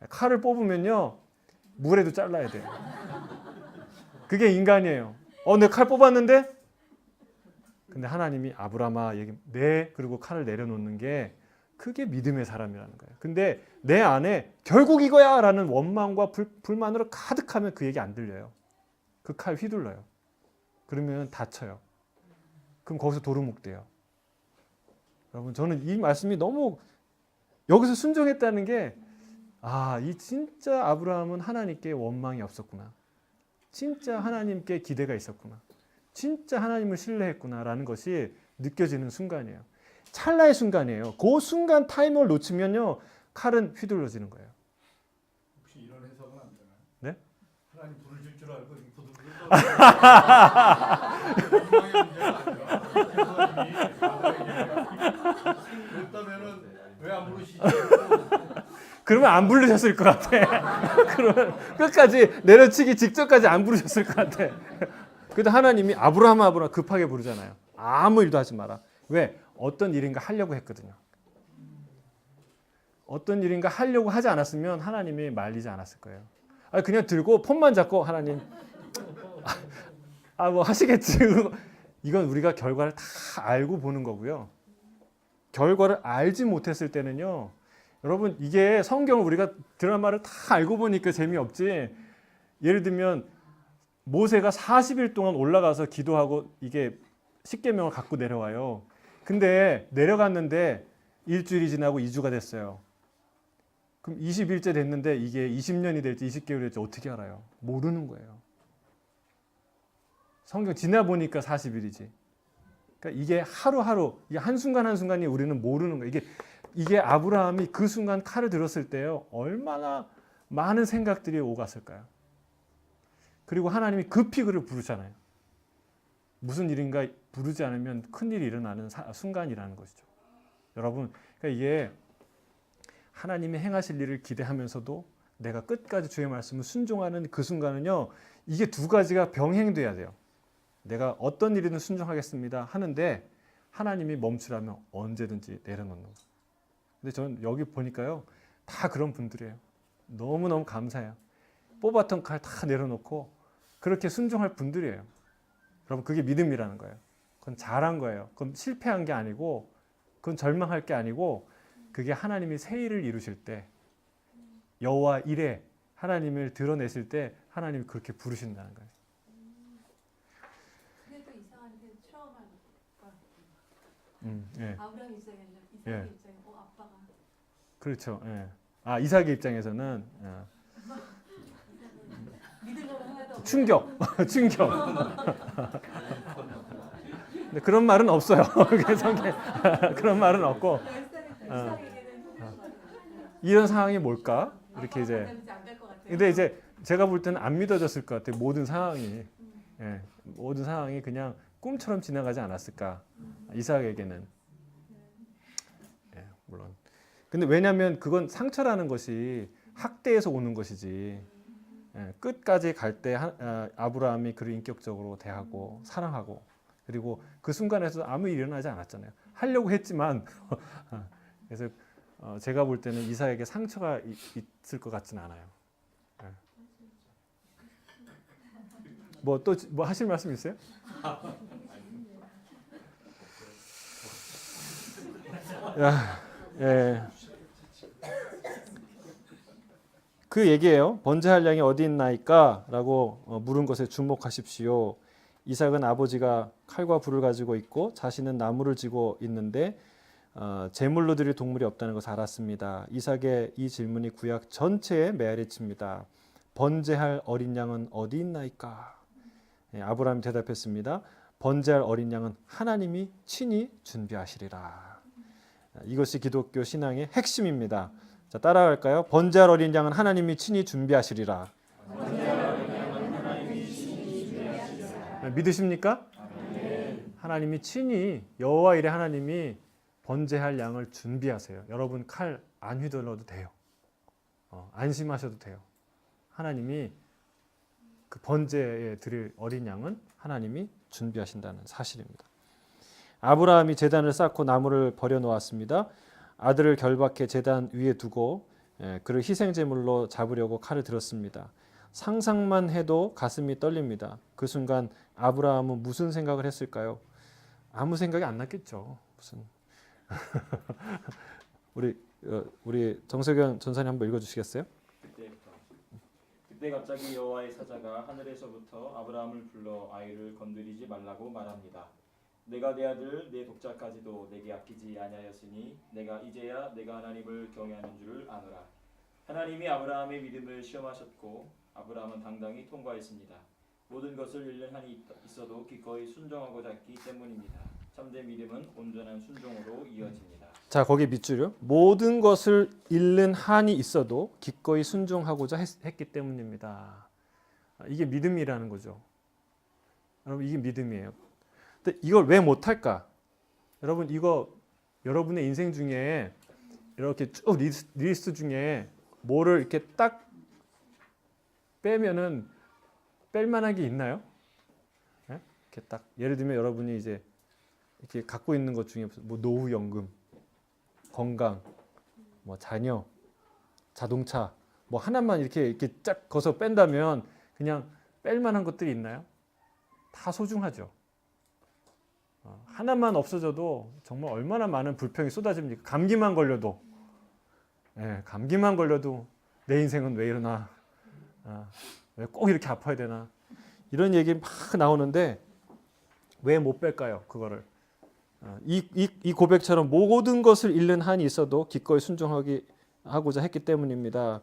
칼을 뽑으면요, 물에도 잘라야 돼요. 그게 인간이에요. 내 칼 뽑았는데? 근데 하나님이 아브라함아, 네, 그리고 칼을 내려놓는 게 그게 믿음의 사람이라는 거예요. 근데 내 안에 결국 이거야 라는 원망과 불만으로 가득하면 그 얘기 안 들려요. 그 칼 휘둘러요. 그러면 다쳐요. 그럼 거기서 도루묵돼요. 여러분, 저는 이 말씀이 너무 여기서 순종했다는 게 이 진짜 아브라함은 하나님께 원망이 없었구나. 진짜 하나님께 기대가 있었구나. 진짜 하나님을 신뢰했구나라는 것이 느껴지는 순간이에요. 찰나의 순간이에요. 그 순간 타이밍을 놓치면요, 칼은 휘둘러지는 거예요. 혹시 이런 해석은 안 되나요? 네? 하나님 부르실 줄 알고 부들부들 그랬다면은 왜 안 부르시지? 그러면 안 부르셨을 것 같아. 그러면 끝까지 내려치기 직전까지 안 부르셨을 것 같아. 그래도 하나님이 아브라함 급하게 부르잖아요. 아무 일도 하지 마라. 왜? 어떤 일인가 하려고 했거든요. 어떤 일인가 하려고 하지 않았으면 하나님이 말리지 않았을 거예요. 그냥 들고 폰만 잡고 하나님 뭐 하시겠지. 이건 우리가 결과를 다 알고 보는 거고요. 결과를 알지 못했을 때는요, 여러분, 이게 성경을 우리가 드라마를 다 알고 보니까 재미없지. 예를 들면 모세가 40일 동안 올라가서 기도하고 이게 십계명을 갖고 내려와요. 근데 내려갔는데 일주일이 지나고 2주가 됐어요. 그럼 20일째 됐는데 이게 20년이 될지 20개월이 될지 어떻게 알아요? 모르는 거예요. 성경 지나 보니까 40일이지. 그러니까 이게 하루하루, 이게 한순간 한순간이 우리는 모르는 거예요. 이게 아브라함이 그 순간 칼을 들었을 때요, 얼마나 많은 생각들이 오갔을까요? 그리고 하나님이 급히 그를 부르잖아요. 무슨 일인가 부르지 않으면 큰일이 일어나는 순간이라는 것이죠. 여러분, 그러니까 이게 하나님이 행하실 일을 기대하면서도 내가 끝까지 주의 말씀을 순종하는 그 순간은요, 이게 두 가지가 병행돼야 돼요. 내가 어떤 일이든 순종하겠습니다 하는데 하나님이 멈추라면 언제든지 내려놓는 거예요. 근데 저는 여기 보니까요, 다 그런 분들이에요. 너무너무 감사해요. 뽑았던 칼 다 내려놓고 그렇게 순종할 분들이에요. 여러분, 그게 믿음이라는 거예요. 그건 잘한 거예요. 그건 실패한 게 아니고, 그건 절망할 게 아니고, 그게 하나님이 새 일을 이루실 때, 여호와 이레, 하나님을 드러내실 때 하나님이 그렇게 부르신다는 거예요. 그래도 이상한데 트라우마가 예. 아브라함 입장에는 이삭 예. 입장에 아빠가 그렇죠. 예. 이삭의 입장에서는 믿을 거는 하나도 없고 충격. 근데 그런 말은 없어요. 그런 말은 없고, 이삭에게는 이런 상황이 뭘까? 이렇게 이제. 안갈 것 같아요. 근데 이제 제가 볼 때는 안 믿어졌을 것 같아요. 모든 상황이. 예. 모든 상황이 그냥 꿈처럼 지나가지 않았을까? 이삭에게는. 예, 물론. 근데 왜냐하면 그건 상처라는 것이 학대에서 오는 것이지. 예, 끝까지 갈 때 아브라함이 그를 인격적으로 대하고 사랑하고, 그리고 그 순간에서 아무 일이 일어나지 않았잖아요. 하려고 했지만 그래서 제가 볼 때는 이삭에게 상처가 있을 것 같지는 않아요. 예. 뭐 또 뭐 하실 말씀 있어요? 야, 예. 그 얘기예요. 번제할 양이 어디 있나이까? 라고 물은 것에 주목하십시오. 이삭은 아버지가 칼과 불을 가지고 있고 자신은 나무를 지고 있는데 제물로 드릴 동물이 없다는 것을 알았습니다. 이삭의 이 질문이 구약 전체에 메아리칩니다. 번제할 어린 양은 어디 있나이까? 아브라함이 대답했습니다. 번제할 어린 양은 하나님이 친히 준비하시리라. 이것이 기독교 신앙의 핵심입니다. 자, 따라갈까요? 번제할 어린 양은 하나님이 친히 준비하시리라. 믿으십니까? 하나님이 친히 여호와 일의 하나님이 번제할 양을 준비하세요. 여러분 칼 안 휘둘러도 돼요. 안심하셔도 돼요. 하나님이 그 번제에 드릴 어린 양은 하나님이 준비하신다는 사실입니다. 아브라함이 제단을 쌓고 나무를 버려 놓았습니다. 아들을 결박해 제단 위에 두고 그를 희생제물로 잡으려고 칼을 들었습니다. 상상만 해도 가슴이 떨립니다. 그 순간 아브라함은 무슨 생각을 했을까요? 아무 생각이 안 났겠죠. 무슨 우리 정석현 전사님 한번 읽어주시겠어요? 그때 갑자기 여호와의 사자가 하늘에서부터 아브라함을 불러 아이를 건드리지 말라고 말합니다. 내가 내 아들 내 독자까지도 내게 아끼지 아니하였으니 내가 이제야 내가 하나님을 경외하는 줄을 아노라. 하나님이 아브라함의 믿음을 시험하셨고 아브라함은 당당히 통과했습니다. 모든 것을 잃는 한이 있어도 기꺼이 순종하고자 했기 때문입니다. 참된 믿음은 온전한 순종으로 이어집니다. 자, 거기 밑줄요. 모든 것을 잃는 한이 있어도 기꺼이 순종하고자 했기 때문입니다. 이게 믿음이라는 거죠. 여러분 이게 믿음이에요. 근데 이걸 왜 못할까? 여러분 이거 여러분의 인생 중에 이렇게 쭉 리스트 중에 뭐를 이렇게 딱 빼면은 뺄 만한 게 있나요? 네? 이렇게 딱 예를 들면 여러분이 이제 이렇게 갖고 있는 것 중에 뭐 노후연금, 건강, 뭐 자녀, 자동차 뭐 하나만 이렇게 쫙 거서 뺀다면 그냥 뺄 만한 것들이 있나요? 다 소중하죠. 하나만 없어져도 정말 얼마나 많은 불평이 쏟아집니까? 감기만 걸려도, 감기만 걸려도 내 인생은 왜 이러나, 왜 꼭 이렇게 아파야 되나 이런 얘기 막 나오는데 왜 못 뺄까요? 그거를 이 고백처럼 모든 것을 잃는 한이 있어도 기꺼이 순종하고자 했기 때문입니다.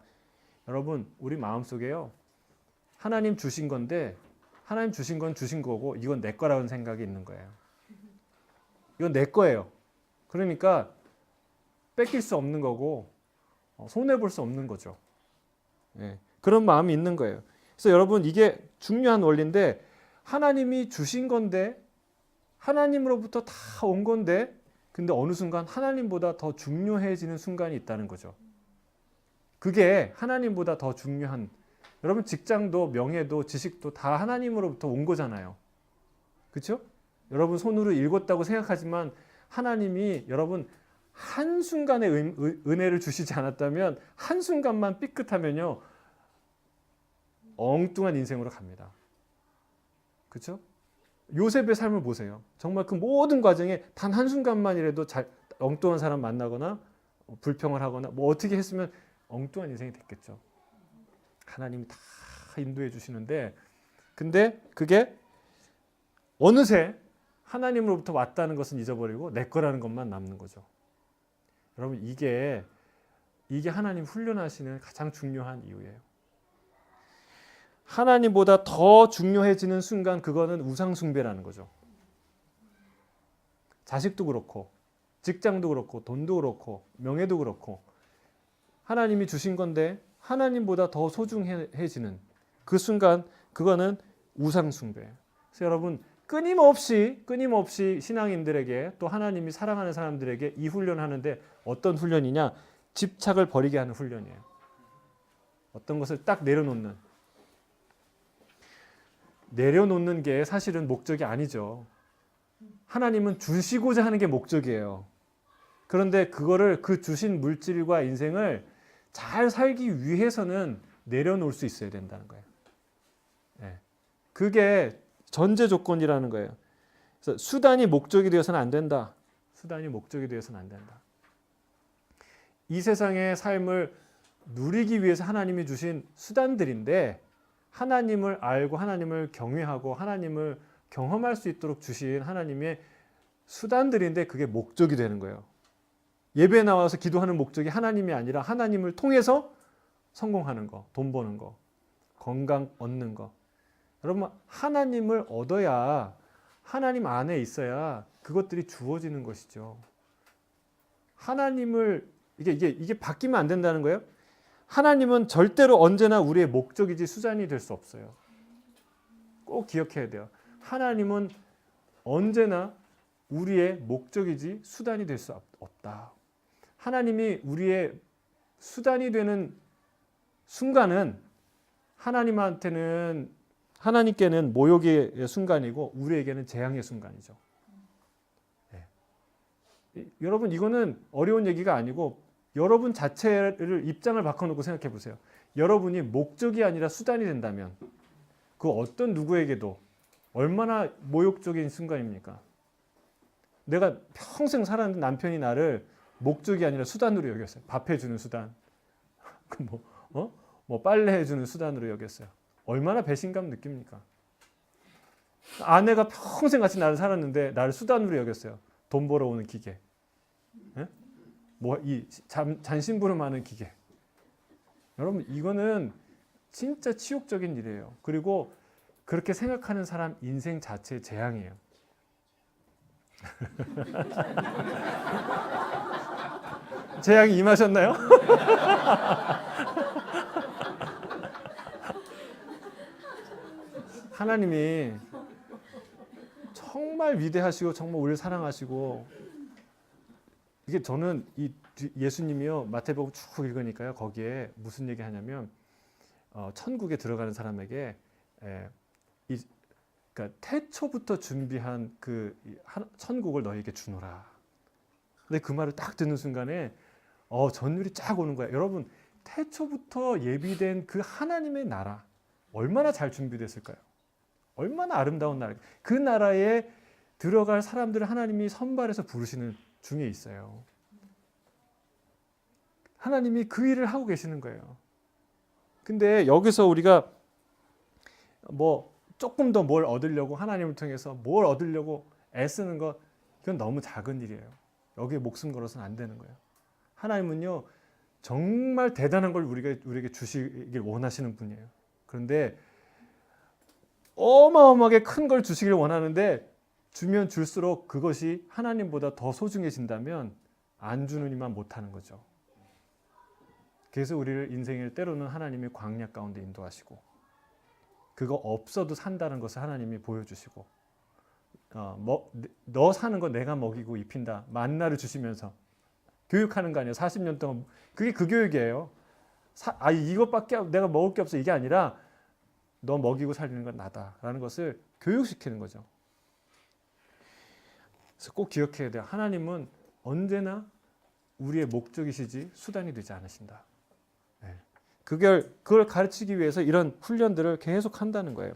여러분 우리 마음속에요 하나님 주신 건데 하나님 주신 건 주신 거고 이건 내 거라는 생각이 있는 거예요. 이건 내 거예요. 그러니까 뺏길 수 없는 거고 손해 볼 수 없는 거죠. 그런 마음이 있는 거예요. 그래서 여러분 이게 중요한 원리인데 하나님이 주신 건데 하나님으로부터 다 온 건데 근데 어느 순간 하나님보다 더 중요해지는 순간이 있다는 거죠. 그게 하나님보다 더 중요한 여러분 직장도 명예도 지식도 다 하나님으로부터 온 거잖아요. 그렇죠? 여러분 손으로 읽었다고 생각하지만 하나님이 여러분 한순간의 은혜를 주시지 않았다면 한순간만 삐끗하면요 엉뚱한 인생으로 갑니다. 그렇죠? 요셉의 삶을 보세요. 정말 그 모든 과정에 단 한순간만이라도 엉뚱한 사람 만나거나 불평을 하거나 뭐 어떻게 했으면 엉뚱한 인생이 됐겠죠. 하나님이 다 인도해 주시는데 근데 그게 어느새 하나님으로부터 왔다는 것은 잊어버리고 내 거라는 것만 남는 거죠. 여러분 이게 하나님 훈련하시는 가장 중요한 이유예요. 하나님보다 더 중요해지는 순간 그거는 우상숭배라는 거죠. 자식도 그렇고 직장도 그렇고 돈도 그렇고 명예도 그렇고 하나님이 주신 건데 하나님보다 더 소중해지는 그 순간 그거는 우상숭배예요. 그래서 여러분 끊임없이 신앙인들에게 또 하나님이 사랑하는 사람들에게 이 훈련하는데 어떤 훈련이냐? 집착을 버리게 하는 훈련이에요. 어떤 것을 딱 내려놓는 게 사실은 목적이 아니죠. 하나님은 주시고자 하는 게 목적이에요. 그런데 그거를 그 주신 물질과 인생을 잘 살기 위해서는 내려놓을 수 있어야 된다는 거예요. 그게 전제 조건이라는 거예요. 그래서 수단이 목적이 되어서는 안 된다. 수단이 목적이 되어서는 안 된다. 이 세상의 삶을 누리기 위해서 하나님이 주신 수단들인데 하나님을 알고 하나님을 경외하고 하나님을 경험할 수 있도록 주신 하나님의 수단들인데 그게 목적이 되는 거예요. 예배에 나와서 기도하는 목적이 하나님이 아니라 하나님을 통해서 성공하는 거, 돈 버는 거, 건강 얻는 거. 여러분, 하나님을 얻어야 하나님 안에 있어야 그것들이 주어지는 것이죠. 하나님을 이게 바뀌면 안 된다는 거예요. 하나님은 절대로 언제나 우리의 목적이지 수단이 될 수 없어요. 꼭 기억해야 돼요. 하나님은 언제나 우리의 목적이지 수단이 될 수 없다. 하나님이 우리의 수단이 되는 순간은 하나님께는 모욕의 순간이고 우리에게는 재앙의 순간이죠. 네. 여러분, 이거는 어려운 얘기가 아니고 여러분 자체를 입장을 바꿔놓고 생각해 보세요. 여러분이 목적이 아니라 수단이 된다면 그 어떤 누구에게도 얼마나 모욕적인 순간입니까? 내가 평생 살았는데 남편이 나를 목적이 아니라 수단으로 여겼어요. 밥 해주는 수단, 뭐 빨래 해주는 수단으로 여겼어요. 얼마나 배신감 느낍니까? 아내가 평생 같이 나를 살았는데 나를 수단으로 여겼어요. 돈 벌어오는 기계, 이 잔심부름하는 기계. 여러분, 이거는 진짜 치욕적인 일이에요. 그리고 그렇게 생각하는 사람 인생 자체의 재앙이에요. 재앙이 임하셨나요? 하나님이 정말 위대하시고 정말 우리를 사랑하시고, 이게 저는 이 예수님이요 마태복음 쭉 읽으니까요, 거기에 무슨 얘기 하냐면 천국에 들어가는 사람에게 그러니까 태초부터 준비한 그 천국을 너에게 주노라. 근데 그 말을 딱 듣는 순간에 전율이 쫙 오는 거예요. 여러분, 태초부터 예비된 그 하나님의 나라 얼마나 잘 준비됐을까요? 얼마나 아름다운 나라. 그 나라에 들어갈 사람들을 하나님이 선발해서 부르시는 중에 있어요. 하나님이 그 일을 하고 계시는 거예요. 근데 여기서 우리가 뭐 조금 더 뭘 얻으려고, 하나님을 통해서 뭘 얻으려고 애쓰는 거, 이건 너무 작은 일이에요. 여기에 목숨 걸어서는 안 되는 거예요. 하나님은요 정말 대단한 걸 우리에게 주시길 원하시는 분이에요. 그런데 어마어마하게 큰 걸 주시길 원하는데 주면 줄수록 그것이 하나님보다 더 소중해진다면 안 주는 이만 못하는 거죠. 그래서 우리를 인생을 때로는 하나님이 광야 가운데 인도하시고, 그거 없어도 산다는 것을 하나님이 보여주시고, 너 사는 거 내가 먹이고 입힌다, 만나를 주시면서 교육하는 거 아니에요. 40년 동안. 그게 그 교육이에요. 이것밖에 내가 먹을 게 없어, 이게 아니라 너 먹이고 살리는 건 나다라는 것을 교육시키는 거죠. 그래서 꼭 기억해야 돼요. 하나님은 언제나 우리의 목적이시지 수단이 되지 않으신다. 네. 그걸 가르치기 위해서 이런 훈련들을 계속 한다는 거예요.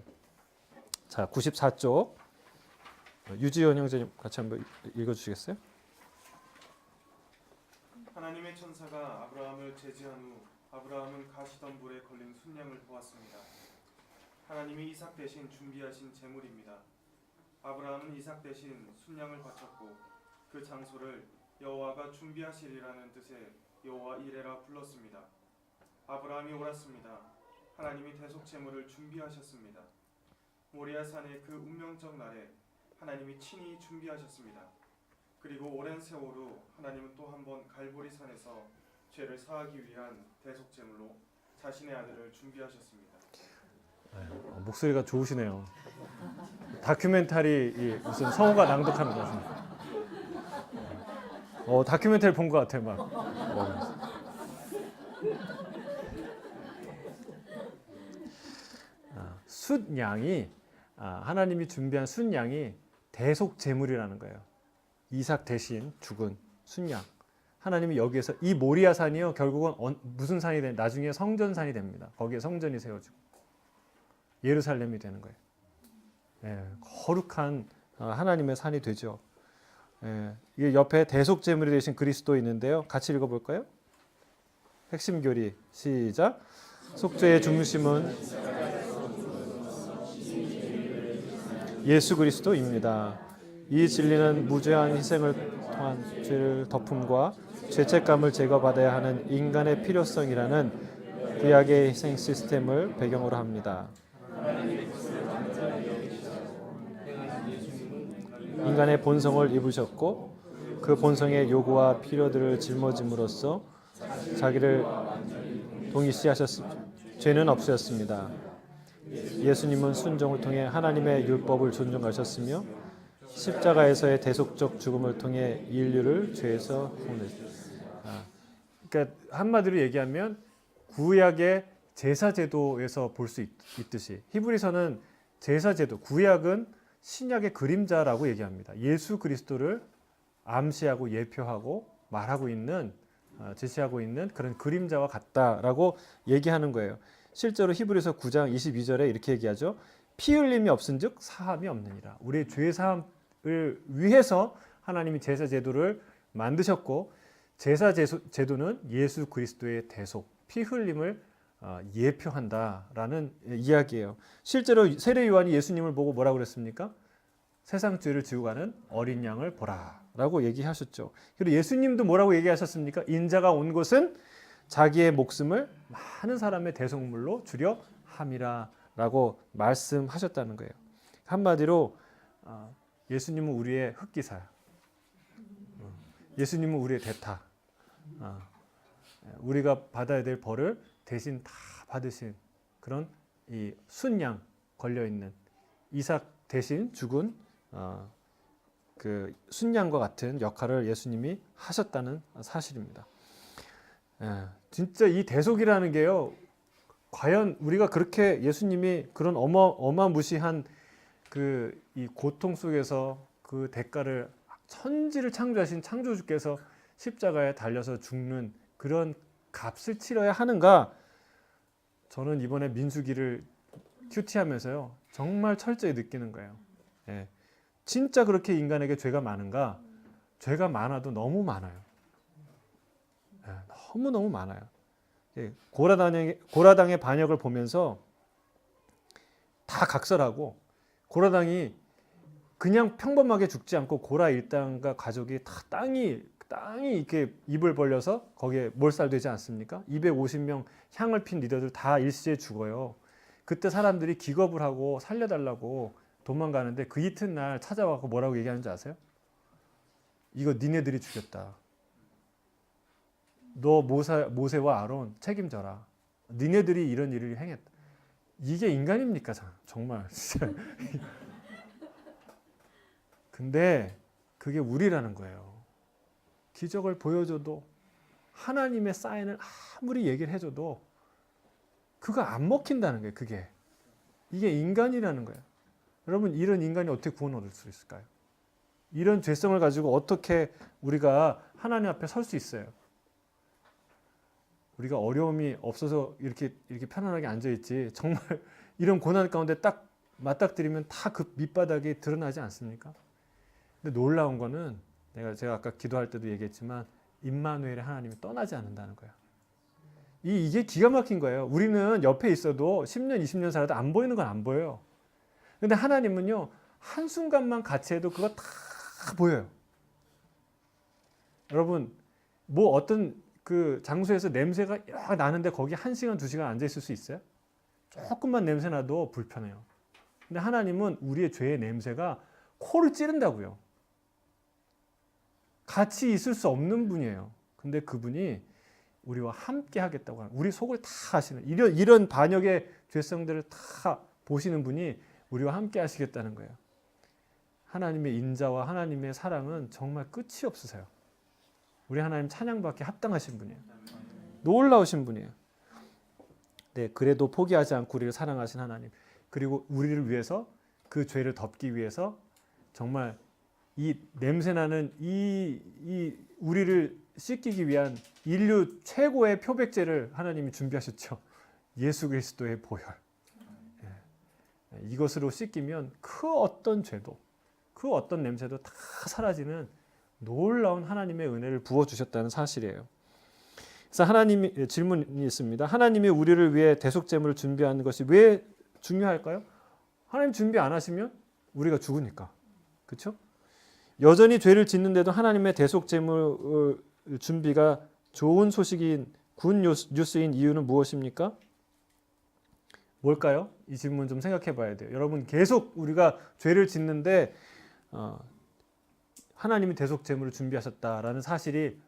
자, 94쪽 유지연 형제님 같이 한번 읽어주시겠어요? 하나님의 천사가 아브라함을 제지한 후 아브라함은 가시던 불에 걸린 순양을 보았습니다. 하나님이 이삭 대신 준비하신 제물입니다. 아브라함은 이삭 대신 순양을 바쳤고 그 장소를 여호와가 준비하시리라는 뜻의 여호와 이레라 불렀습니다. 아브라함이 옳았습니다. 하나님이 대속 제물을 준비하셨습니다. 모리아 산의 그 운명적 날에 하나님이 친히 준비하셨습니다. 그리고 오랜 세월 후 하나님은 또 한 번 갈보리 산에서 죄를 사하기 위한 대속 제물로 자신의 아들을 준비하셨습니다. 목소리가 좋으시네요. 다큐멘터리 무슨 성우가 낭독하는 것 같습니다. 다큐멘터리 본 것 같아요, 막. 숫양이 하나님이 준비한 순양이 대속 제물이라는 거예요. 이삭 대신 죽은 순양. 하나님이 여기에서 이 모리아 산이요 결국은 무슨 산이 돼? 나중에 성전산이 됩니다. 거기에 성전이 세워지고 예루살렘이 되는 거예요. 거룩한 하나님의 산이 되죠. 이게 옆에 대속 제물이 되신 그리스도 있는데요. 같이 읽어볼까요? 핵심 교리 시작. 속죄의 중심은 예수 그리스도입니다. 이 진리는 무죄한 희생을 통한 죄를 덮음과 죄책감을 제거받아야 하는 인간의 필요성이라는 구약의 희생 시스템을 배경으로 합니다. 인간의 본성을 입으셨고 그 본성의 요구와 필요들을 짊어짐으로써 자기를 동일시하셨습니다. 죄는 없으셨습니다. 예수님은 순종을 통해 하나님의 율법을 존중하셨으며 십자가에서의 대속적 죽음을 통해 인류를 죄에서 구원했습니다. 그러니까 한마디로 얘기하면 구약의 제사제도에서 볼 수 있듯이 히브리서는 제사제도, 구약은 신약의 그림자라고 얘기합니다. 예수 그리스도를 암시하고 예표하고 말하고 있는, 제시하고 있는 그런 그림자와 같다라고 얘기하는 거예요. 실제로 히브리서 9장 22절에 이렇게 얘기하죠. 피 흘림이 없은즉 사함이 없느니라. 우리의 죄 사함을 위해서 하나님이 제사 제도를 만드셨고 제사 제도는 예수 그리스도의 대속, 피 흘림을 예표한다라는 이야기예요. 실제로 세례 요한이 예수님을 보고 뭐라고 그랬습니까? 세상 죄를 지고 가는 어린 양을 보라라고 얘기하셨죠. 그리고 예수님도 뭐라고 얘기하셨습니까? 인자가 온 것은 자기의 목숨을 많은 사람의 대속물로 주려 함이라라고 말씀하셨다는 거예요. 한마디로 예수님은 우리의 흑기사야. 예수님은 우리의 대타. 우리가 받아야 될 벌을 대신 다 받으신 그런 이 순양 걸려 있는 이삭 대신 죽은 그 순양과 같은 역할을 예수님이 하셨다는 사실입니다. 진짜 이 대속이라는 게요. 과연 우리가 그렇게 예수님이 그런 어마무시한 그 이 고통 속에서 그 대가를 천지를 창조하신 창조주께서 십자가에 달려서 죽는 그런 값을 치러야 하는가? 저는 이번에 민수기를 큐티하면서요 정말 철저히 느끼는 거예요. 예. 진짜 그렇게 인간에게 죄가 많은가? 죄가 많아도 너무 많아요. 예, 너무너무 많아요. 예, 고라당의 반역을 보면서 다 각설하고 고라당이 그냥 평범하게 죽지 않고 고라 일당과 가족이 다 땅이 이렇게 입을 벌려서 거기에 몰살되지 않습니까? 250명 향을 핀 리더들 다 일시에 죽어요. 그때 사람들이 기겁을 하고 살려달라고 도망가는데 그 이튿날 찾아와서 뭐라고 얘기하는 줄 아세요? 이거 니네들이 죽였다. 너 모세와 아론 책임져라. 니네들이 이런 일을 행했다. 이게 인간입니까? 정말 진짜. 근데 그게 우리라는 거예요. 기적을 보여줘도 하나님의 사인을 아무리 얘기를 해줘도 그거 안 먹힌다는 거예요. 그게. 이게 인간이라는 거예요. 여러분 이런 인간이 어떻게 구원 얻을 수 있을까요? 이런 죄성을 가지고 어떻게 우리가 하나님 앞에 설 수 있어요? 우리가 어려움이 없어서 이렇게 편안하게 앉아있지 정말 이런 고난 가운데 딱 맞닥뜨리면 다 그 밑바닥이 드러나지 않습니까? 근데 놀라운 거는 제가 아까 기도할 때도 얘기했지만 임마누엘의 하나님이 떠나지 않는다는 거예요. 이게 기가 막힌 거예요. 우리는 옆에 있어도 10년, 20년 살아도 안 보이는 건 안 보여요. 근데 하나님은요. 한순간만 같이 해도 그거 다 보여요. 여러분 뭐 어떤 그 장소에서 냄새가 막 나는데 거기 1시간, 2시간 앉아 있을 수 있어요? 조금만 냄새 나도 불편해요. 근데 하나님은 우리의 죄의 냄새가 코를 찌른다고요. 같이 있을 수 없는 분이에요. 근데 그분이 우리와 함께 하겠다고 하는, 우리 속을 다 아시는 이런 반역의 죄성들을 다 보시는 분이 우리와 함께 하시겠다는 거예요. 하나님의 인자와 하나님의 사랑은 정말 끝이 없으세요. 우리 하나님 찬양받기 합당하신 분이에요. 놀라우신 분이에요. 네, 그래도 포기하지 않고 우리를 사랑하신 하나님. 그리고 우리를 위해서 그 죄를 덮기 위해서 정말 이 냄새나는 이 우리를 씻기기 위한 인류 최고의 표백제를 하나님이 준비하셨죠. 예수 그리스도의 보혈. 이것으로 씻기면 그 어떤 죄도 그 어떤 냄새도 다 사라지는 놀라운 하나님의 은혜를 부어주셨다는 사실이에요. 그래서 하나님이 질문이 있습니다. 하나님이 우리를 위해 대속 제물을 준비하는 것이 왜 중요할까요? 하나님 준비 안 하시면 우리가 죽으니까. 그렇죠? 여전히 죄를 짓는데도 하나님의 대속 제물 준비가 좋은 소식인 굿 뉴스인 이유는 무엇입니까? 뭘까요? 이 질문 좀 생각해 봐야 돼요. 여러분 계속 우리가 죄를 짓는데 하나님이 대속 제물을 준비하셨다라는 사실이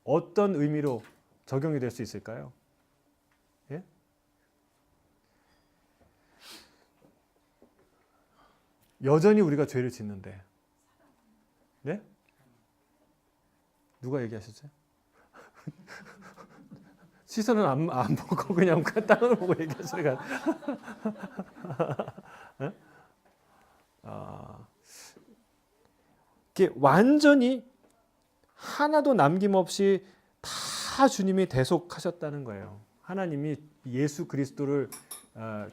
어떤 의미로 적용이 될 수 있을까요? 예? 여전히 우리가 죄를 짓는데, 네? 누가 얘기하셨어요? 시선은 안 보고 그냥 땅을 보고 얘기하시는 거 네? 이게 완전히 하나도 남김없이 다 주님이 대속하셨다는 거예요. 하나님이 예수 그리스도를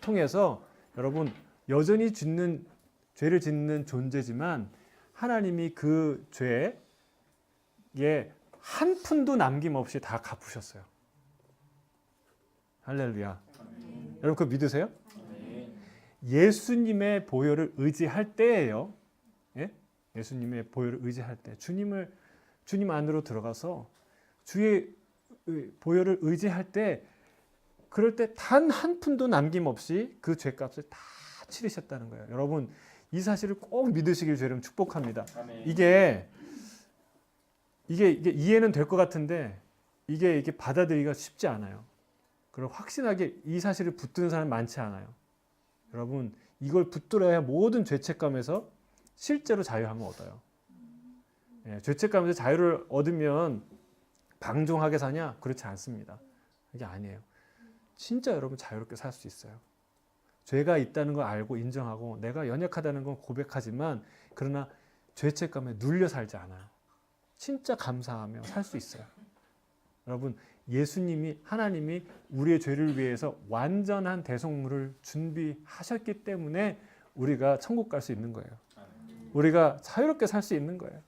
통해서 여러분 여전히 죄를 짓는 존재지만 하나님이 그 죄에 한 푼도 남김없이 다 갚으셨어요. 할렐루야. 여러분 그거 믿으세요? 예수님의 보혈을 의지할 때예요. 예? 예수님의 보혈을 의지할 때 주님 안으로 들어가서 주의 보혈을 의지할 때 그럴 때 단 한 푼도 남김없이 그 죄값을 다 치르셨다는 거예요. 여러분 이 사실을 꼭 믿으시길 주님 축복합니다. 이게 이해는 될 것 같은데 이게 받아들이기가 쉽지 않아요. 그리고 확신하게 이 사실을 붙드는 사람이 많지 않아요. 여러분 이걸 붙들어야 모든 죄책감에서 실제로 자유함을 얻어요. 예, 죄책감에서 자유를 얻으면 방종하게 사냐? 그렇지 않습니다. 이게 아니에요. 진짜 여러분 자유롭게 살 수 있어요. 죄가 있다는 걸 알고 인정하고 내가 연약하다는 건 고백하지만 그러나 죄책감에 눌려 살지 않아요. 진짜 감사하며 살 수 있어요. 여러분 예수님이 하나님이 우리의 죄를 위해서 완전한 대속물을 준비하셨기 때문에 우리가 천국 갈 수 있는 거예요. 우리가 자유롭게 살 수 있는 거예요.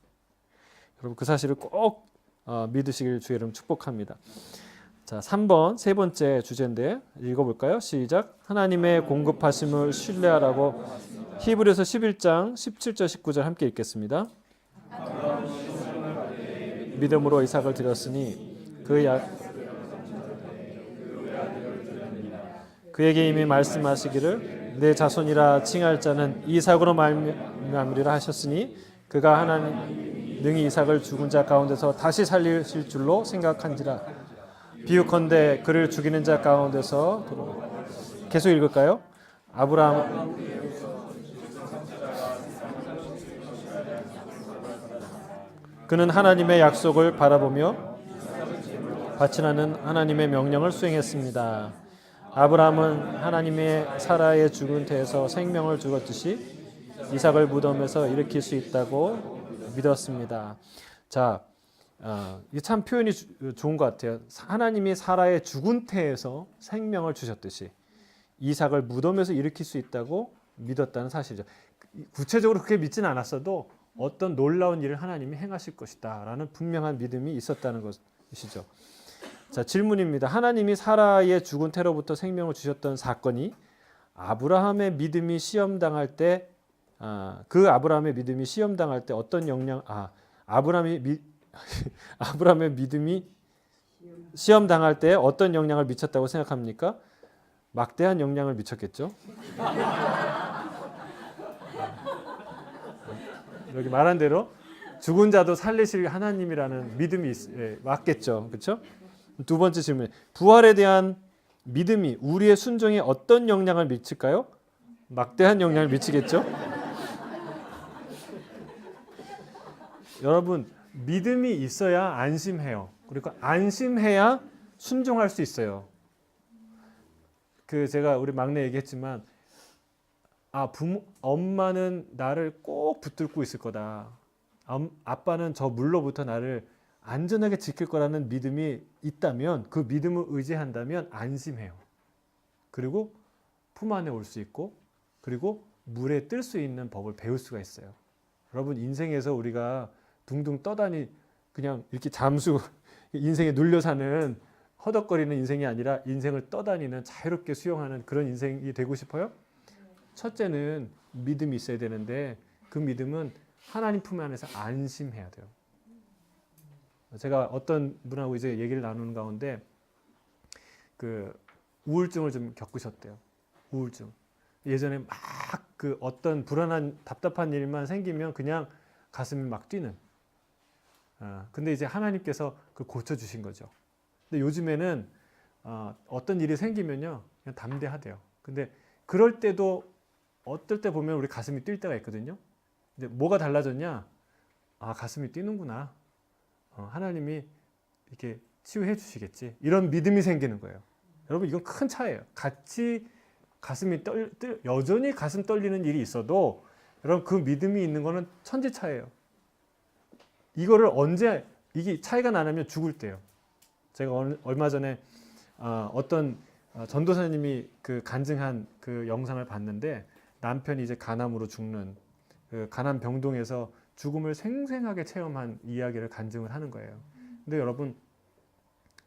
여러분 그 사실을 꼭 믿으시길 주의 이름 축복합니다. 자, 3번 세 번째 주제인데 읽어볼까요? 시작. 하나님의 공급하심을 신뢰하라고 히브리서 11장 17절 19절 함께 읽겠습니다. 믿음으로 이삭을 드렸으니 그에게 이미 말씀하시기를 내 자손이라 칭할 자는 이삭으로 말미암으리라 하셨으니 그가 하나님 능히 이삭을 죽은 자 가운데서 다시 살리실 줄로 생각한지라. 비유컨대 그를 죽이는 자 가운데서 계속 읽을까요? 아브라함 그는 하나님의 약속을 바라보며 바치나는 하나님의 명령을 수행했습니다. 아브라함은 하나님의 사라의 죽은 태에서 생명을 주었듯이 이삭을 무덤에서 일으킬 수 있다고 믿었습니다. 자, 이 참 표현이 좋은 것 같아요. 하나님이 사라의 죽은 태에서 생명을 주셨듯이 이삭을 무덤에서 일으킬 수 있다고 믿었다는 사실이죠. 구체적으로 그렇게 믿지는 않았어도 어떤 놀라운 일을 하나님이 행하실 것이다 라는 분명한 믿음이 있었다는 것이죠. 자, 질문입니다. 하나님이 사라의 죽은 태로부터 생명을 주셨던 사건이 아브라함의 믿음이 시험당할 때 아브라함의 믿음이 시험당할 때 어떤 영향 아브라함의 믿음이 시험당할 때 어떤 영향을 미쳤다고 생각합니까? 막대한 영향을 미쳤겠죠. 여기 말한 대로 죽은 자도 살리실 하나님이라는 믿음이 맞겠죠. 그렇죠? 두 번째 질문. 부활에 대한 믿음이 우리의 순종에 어떤 영향을 미칠까요? 막대한 영향을 미치겠죠. 여러분 믿음이 있어야 안심해요. 그리고 안심해야 순종할 수 있어요. 제가 우리 막내 얘기했지만 엄마는 나를 꼭 붙들고 있을 거다. 아빠는 저 물로부터 나를 안전하게 지킬 거라는 믿음이 있다면 그 믿음을 의지한다면 안심해요. 그리고 품 안에 올 수 있고 그리고 물에 뜰 수 있는 법을 배울 수가 있어요. 여러분 인생에서 우리가 둥둥 떠다니 그냥 이렇게 잠수 인생에 눌려 사는 허덕거리는 인생이 아니라 인생을 떠다니는 자유롭게 수용하는 그런 인생이 되고 싶어요? 첫째는 믿음이 있어야 되는데 그 믿음은 하나님 품 안에서 안심해야 돼요. 제가 어떤 분하고 이제 얘기를 나누는 가운데 그 우울증을 좀 겪으셨대요. 우울증. 예전에 막 그 어떤 불안한 답답한 일만 생기면 그냥 가슴이 막 뛰는. 근데 이제 하나님께서 그걸 고쳐주신 거죠. 근데 요즘에는 어떤 일이 생기면요 그냥 담대하대요. 근데 그럴 때도 어떨 때 보면 우리 가슴이 뛸 때가 있거든요. 이제 뭐가 달라졌냐? 가슴이 뛰는구나. 하나님이 이렇게 치유해 주시겠지. 이런 믿음이 생기는 거예요. 여러분 이건 큰 차이예요. 같이 가슴이 여전히 가슴 떨리는 일이 있어도 여러분 그 믿음이 있는 거는 천지 차이예요. 이거를 언제 이게 차이가 나냐면 죽을 때요. 제가 얼마 전에 어떤 전도사님이 그 간증한 그 영상을 봤는데 남편이 이제 간암으로 죽는 그 간암 병동에서 죽음을 생생하게 체험한 이야기를 간증을 하는 거예요. 근데 여러분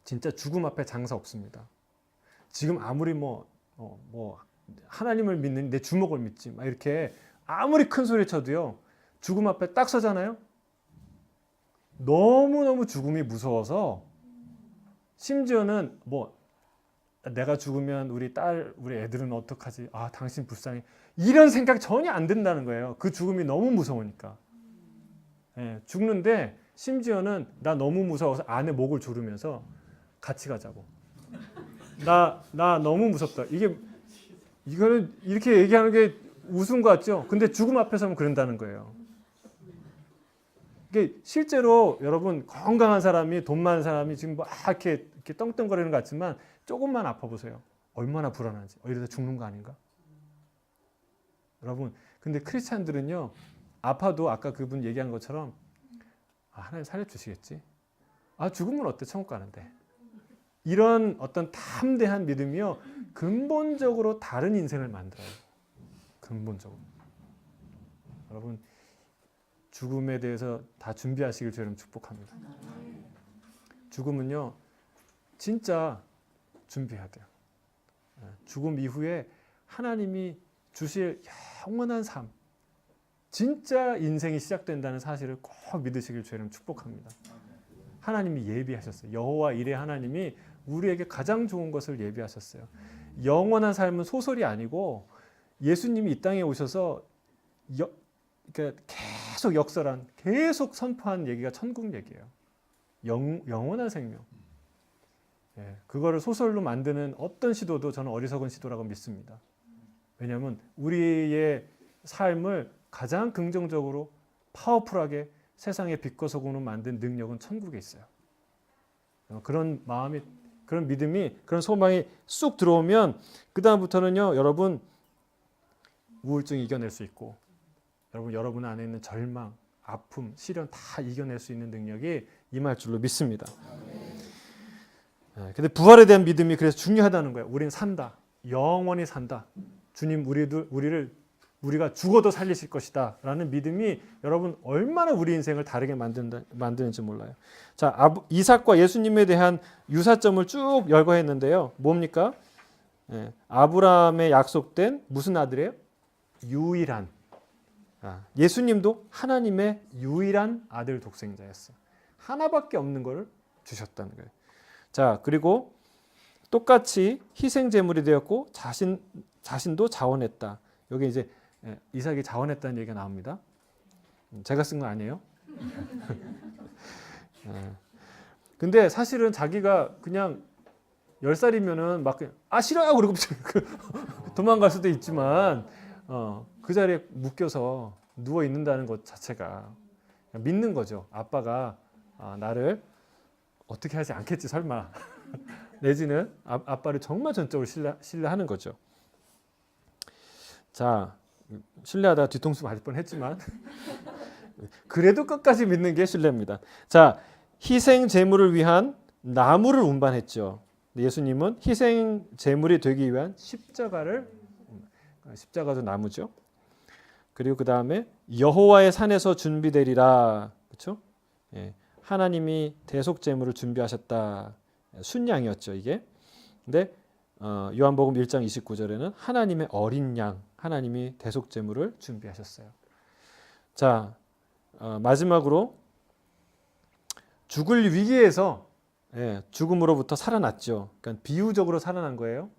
진짜 죽음 앞에 장사 없습니다. 지금 아무리 뭐 하나님을 믿는 내 주먹을 믿지 막 이렇게 아무리 큰 소리 쳐도요 죽음 앞에 딱 서잖아요. 너무너무 죽음이 무서워서 심지어는 뭐 내가 죽으면 우리 딸 우리 애들은 어떡하지? 당신 불쌍해. 이런 생각 전혀 안 든다는 거예요. 그 죽음이 너무 무서우니까. 죽는데 심지어는 나 너무 무서워서 아내 목을 조르면서 같이 가자고. 나 너무 무섭다. 이거는 이렇게 얘기하는 게 우스운 것 같죠? 근데 죽음 앞에서는 그런다는 거예요. 이게 실제로 여러분 건강한 사람이 돈 많은 사람이 지금 막 이렇게 떵떵거리는 것 같지만 조금만 아파 보세요. 얼마나 불안한지. 이러다 죽는 거 아닌가? 여러분 근데 크리스찬들은요 아파도 아까 그분 얘기한 것처럼 하나님 살려주시겠지. 죽으면 어때? 천국 가는데. 이런 어떤 담대한 믿음이요 근본적으로 다른 인생을 만들어요. 근본적으로. 여러분 죽음에 대해서 다 준비하시길 주님 축복합니다. 죽음은요 진짜 준비해야 돼요. 죽음 이후에 하나님이 주실 영원한 삶, 진짜 인생이 시작된다는 사실을 꼭 믿으시길 주님 축복합니다. 하나님이 예비하셨어요. 여호와 이레 하나님이 우리에게 가장 좋은 것을 예비하셨어요. 영원한 삶은 소설이 아니고 예수님이 이 땅에 오셔서 그러니까 계속 역설한, 계속 선포한 얘기가 천국 얘기예요. 영원한 생명. 그거를 소설로 만드는 어떤 시도도 저는 어리석은 시도라고 믿습니다. 왜냐하면 우리의 삶을 가장 긍정적으로 파워풀하게 세상의 빛과 소금으로 만든 능력은 천국에 있어요. 그런 마음이, 그런 믿음이, 그런 소망이 쑥 들어오면 그 다음부터는요, 여러분 우울증 이겨낼 수 있고, 여러분 안에 있는 절망, 아픔, 시련 다 이겨낼 수 있는 능력이 임할 줄로 믿습니다. 근데 부활에 대한 믿음이 그래서 중요하다는 거예요. 우리는 산다, 영원히 산다. 주님 우리가 죽어도 살리실 것이다 라는 믿음이 여러분 얼마나 우리 인생을 다르게 만드는지 몰라요. 자, 이삭과 예수님에 대한 유사점을 쭉 열거했는데요. 뭡니까? 아브라함에 약속된 무슨 아들이에요? 유일한. 예수님도 하나님의 유일한 아들 독생자였어요. 하나밖에 없는 것을 주셨다는 거예요. 자, 그리고 똑같이 희생 제물이 되었고 자신도 자원했다. 여기 이제 이삭이 자원했다는 얘기가 나옵니다. 제가 쓴 거 아니에요. 근데 사실은 자기가 그냥 10살이면은 막 싫어요 그러고 도망갈 수도 있지만 그 자리에 묶여서 누워 있는다는 것 자체가 믿는 거죠. 아빠가 나를 어떻게 하지 않겠지 설마. 내지는 아빠를 정말 전적으로 신뢰하는 거죠. 자, 신뢰하다가 뒤통수 맞을 뻔했지만 그래도 끝까지 믿는 게 신뢰입니다. 자, 희생 제물을 위한 나무를 운반했죠. 예수님은 희생 제물이 되기 위한 십자가도 나무죠. 그리고 그 다음에 여호와의 산에서 준비되리라, 그렇죠? 하나님이 대속제물을 준비하셨다. 순양이었죠, 이게. 근데 요한복음 1장 29절에는 하나님의 어린 양, 하나님이 대속제물을 준비하셨어요. 자, 마지막으로 죽을 위기에서 죽음으로부터 살아났죠. 그러니까 비유적으로 살아난 거예요.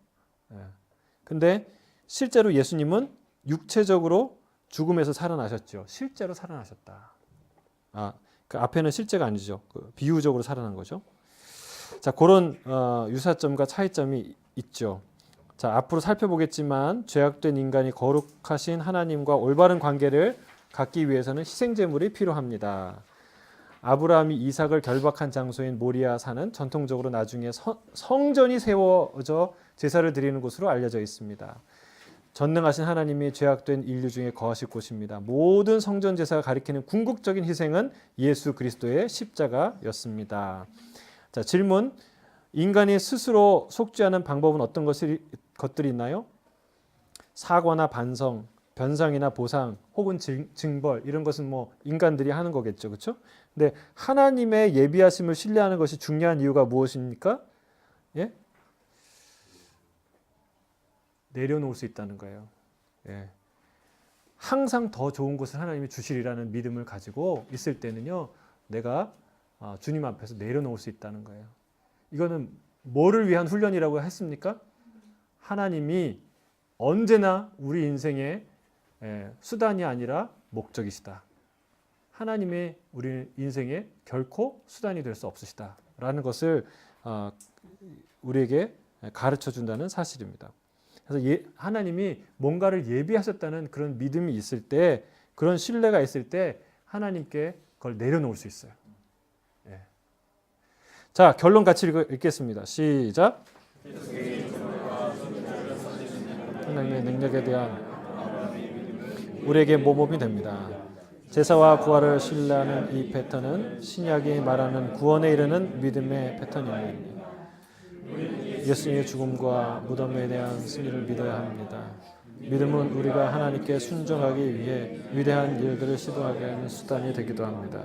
근데 실제로 예수님은 육체적으로 죽음에서 살아나셨죠. 실제로 살아나셨다. 그 앞에는 실제가 아니죠. 그 비유적으로 살아난 거죠. 자, 그런 유사점과 차이점이 있죠. 자, 앞으로 살펴보겠지만 죄악된 인간이 거룩하신 하나님과 올바른 관계를 갖기 위해서는 희생제물이 필요합니다. 아브라함이 이삭을 결박한 장소인 모리아 산은 전통적으로 나중에 성전이 세워져 제사를 드리는 곳으로 알려져 있습니다. 전능하신 하나님이 죄악된 인류 중에 거하실 곳입니다. 모든 성전 제사가 가리키는 궁극적인 희생은 예수 그리스도의 십자가였습니다. 자, 질문. 인간이 스스로 속죄하는 방법은 어떤 것들이 있나요? 사과나 반성, 변상이나 보상, 혹은 징벌, 이런 것은 뭐 인간들이 하는 거겠죠, 그렇죠? 근데 하나님의 예비하심을 신뢰하는 것이 중요한 이유가 무엇입니까? 예? 내려놓을 수 있다는 거예요. 예. 항상 더 좋은 것을 하나님이 주시리라는 믿음을 가지고 있을 때는요, 내가 주님 앞에서 내려놓을 수 있다는 거예요. 이거는 뭐를 위한 훈련이라고 했습니까? 하나님이 언제나 우리 인생의 수단이 아니라 목적이시다. 하나님의 우리 인생에 결코 수단이 될 수 없으시다. 라는 것을 우리에게 가르쳐 준다는 사실입니다. 그래서 하나님이 뭔가를 예비하셨다는 그런 믿음이 있을 때, 그런 신뢰가 있을 때 하나님께 그걸 내려놓을 수 있어요. 예. 자, 결론 같이 읽겠습니다. 시작. 하나님의 능력에 대한 우리에게 모범이 됩니다. 제사와 부활을 신뢰하는 이 패턴은 신약이 말하는 구원에 이르는 믿음의 패턴입니다. 예수님의 죽음과 무덤에 대한 승리를 믿어야 합니다. 믿음은 우리가 하나님께 순종하기 위해 위대한 일들을 시도하게 하는 수단이 되기도 합니다.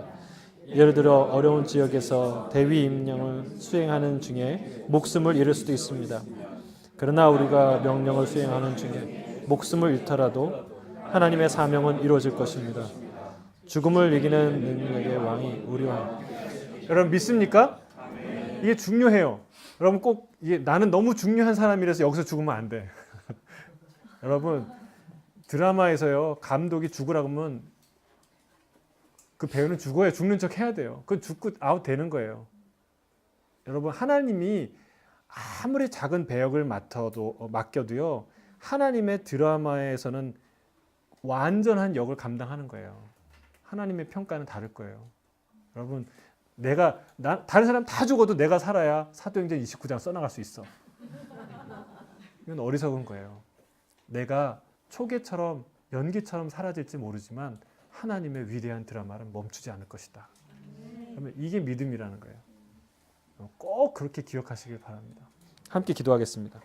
예를 들어 어려운 지역에서 대위 임명을 수행하는 중에 목숨을 잃을 수도 있습니다. 그러나 우리가 명령을 수행하는 중에 목숨을 잃더라도 하나님의 사명은 이루어질 것입니다. 죽음을 이기는 능력의 왕이 우리와 여러분 믿습니까? 이게 중요해요. 여러분 꼭 이게 나는 너무 중요한 사람이라서 여기서 죽으면 안 돼. 여러분 드라마에서요 감독이 죽으라 그러면 그 배우는 죽어야 죽는 척 해야 돼요. 그건 죽고 아웃 되는 거예요. 여러분 하나님이 아무리 작은 배역을 맡겨도요 하나님의 드라마에서는 완전한 역을 감당하는 거예요. 하나님의 평가는 다를 거예요. 여러분 다른 사람 다 죽어도 내가 살아야 사도행전 29장 써나갈 수 있어. 이건 어리석은 거예요. 내가 초계처럼 연기처럼 사라질지 모르지만 하나님의 위대한 드라마는 멈추지 않을 것이다. 그러면 이게 믿음이라는 거예요. 꼭 그렇게 기억하시길 바랍니다. 함께 기도하겠습니다.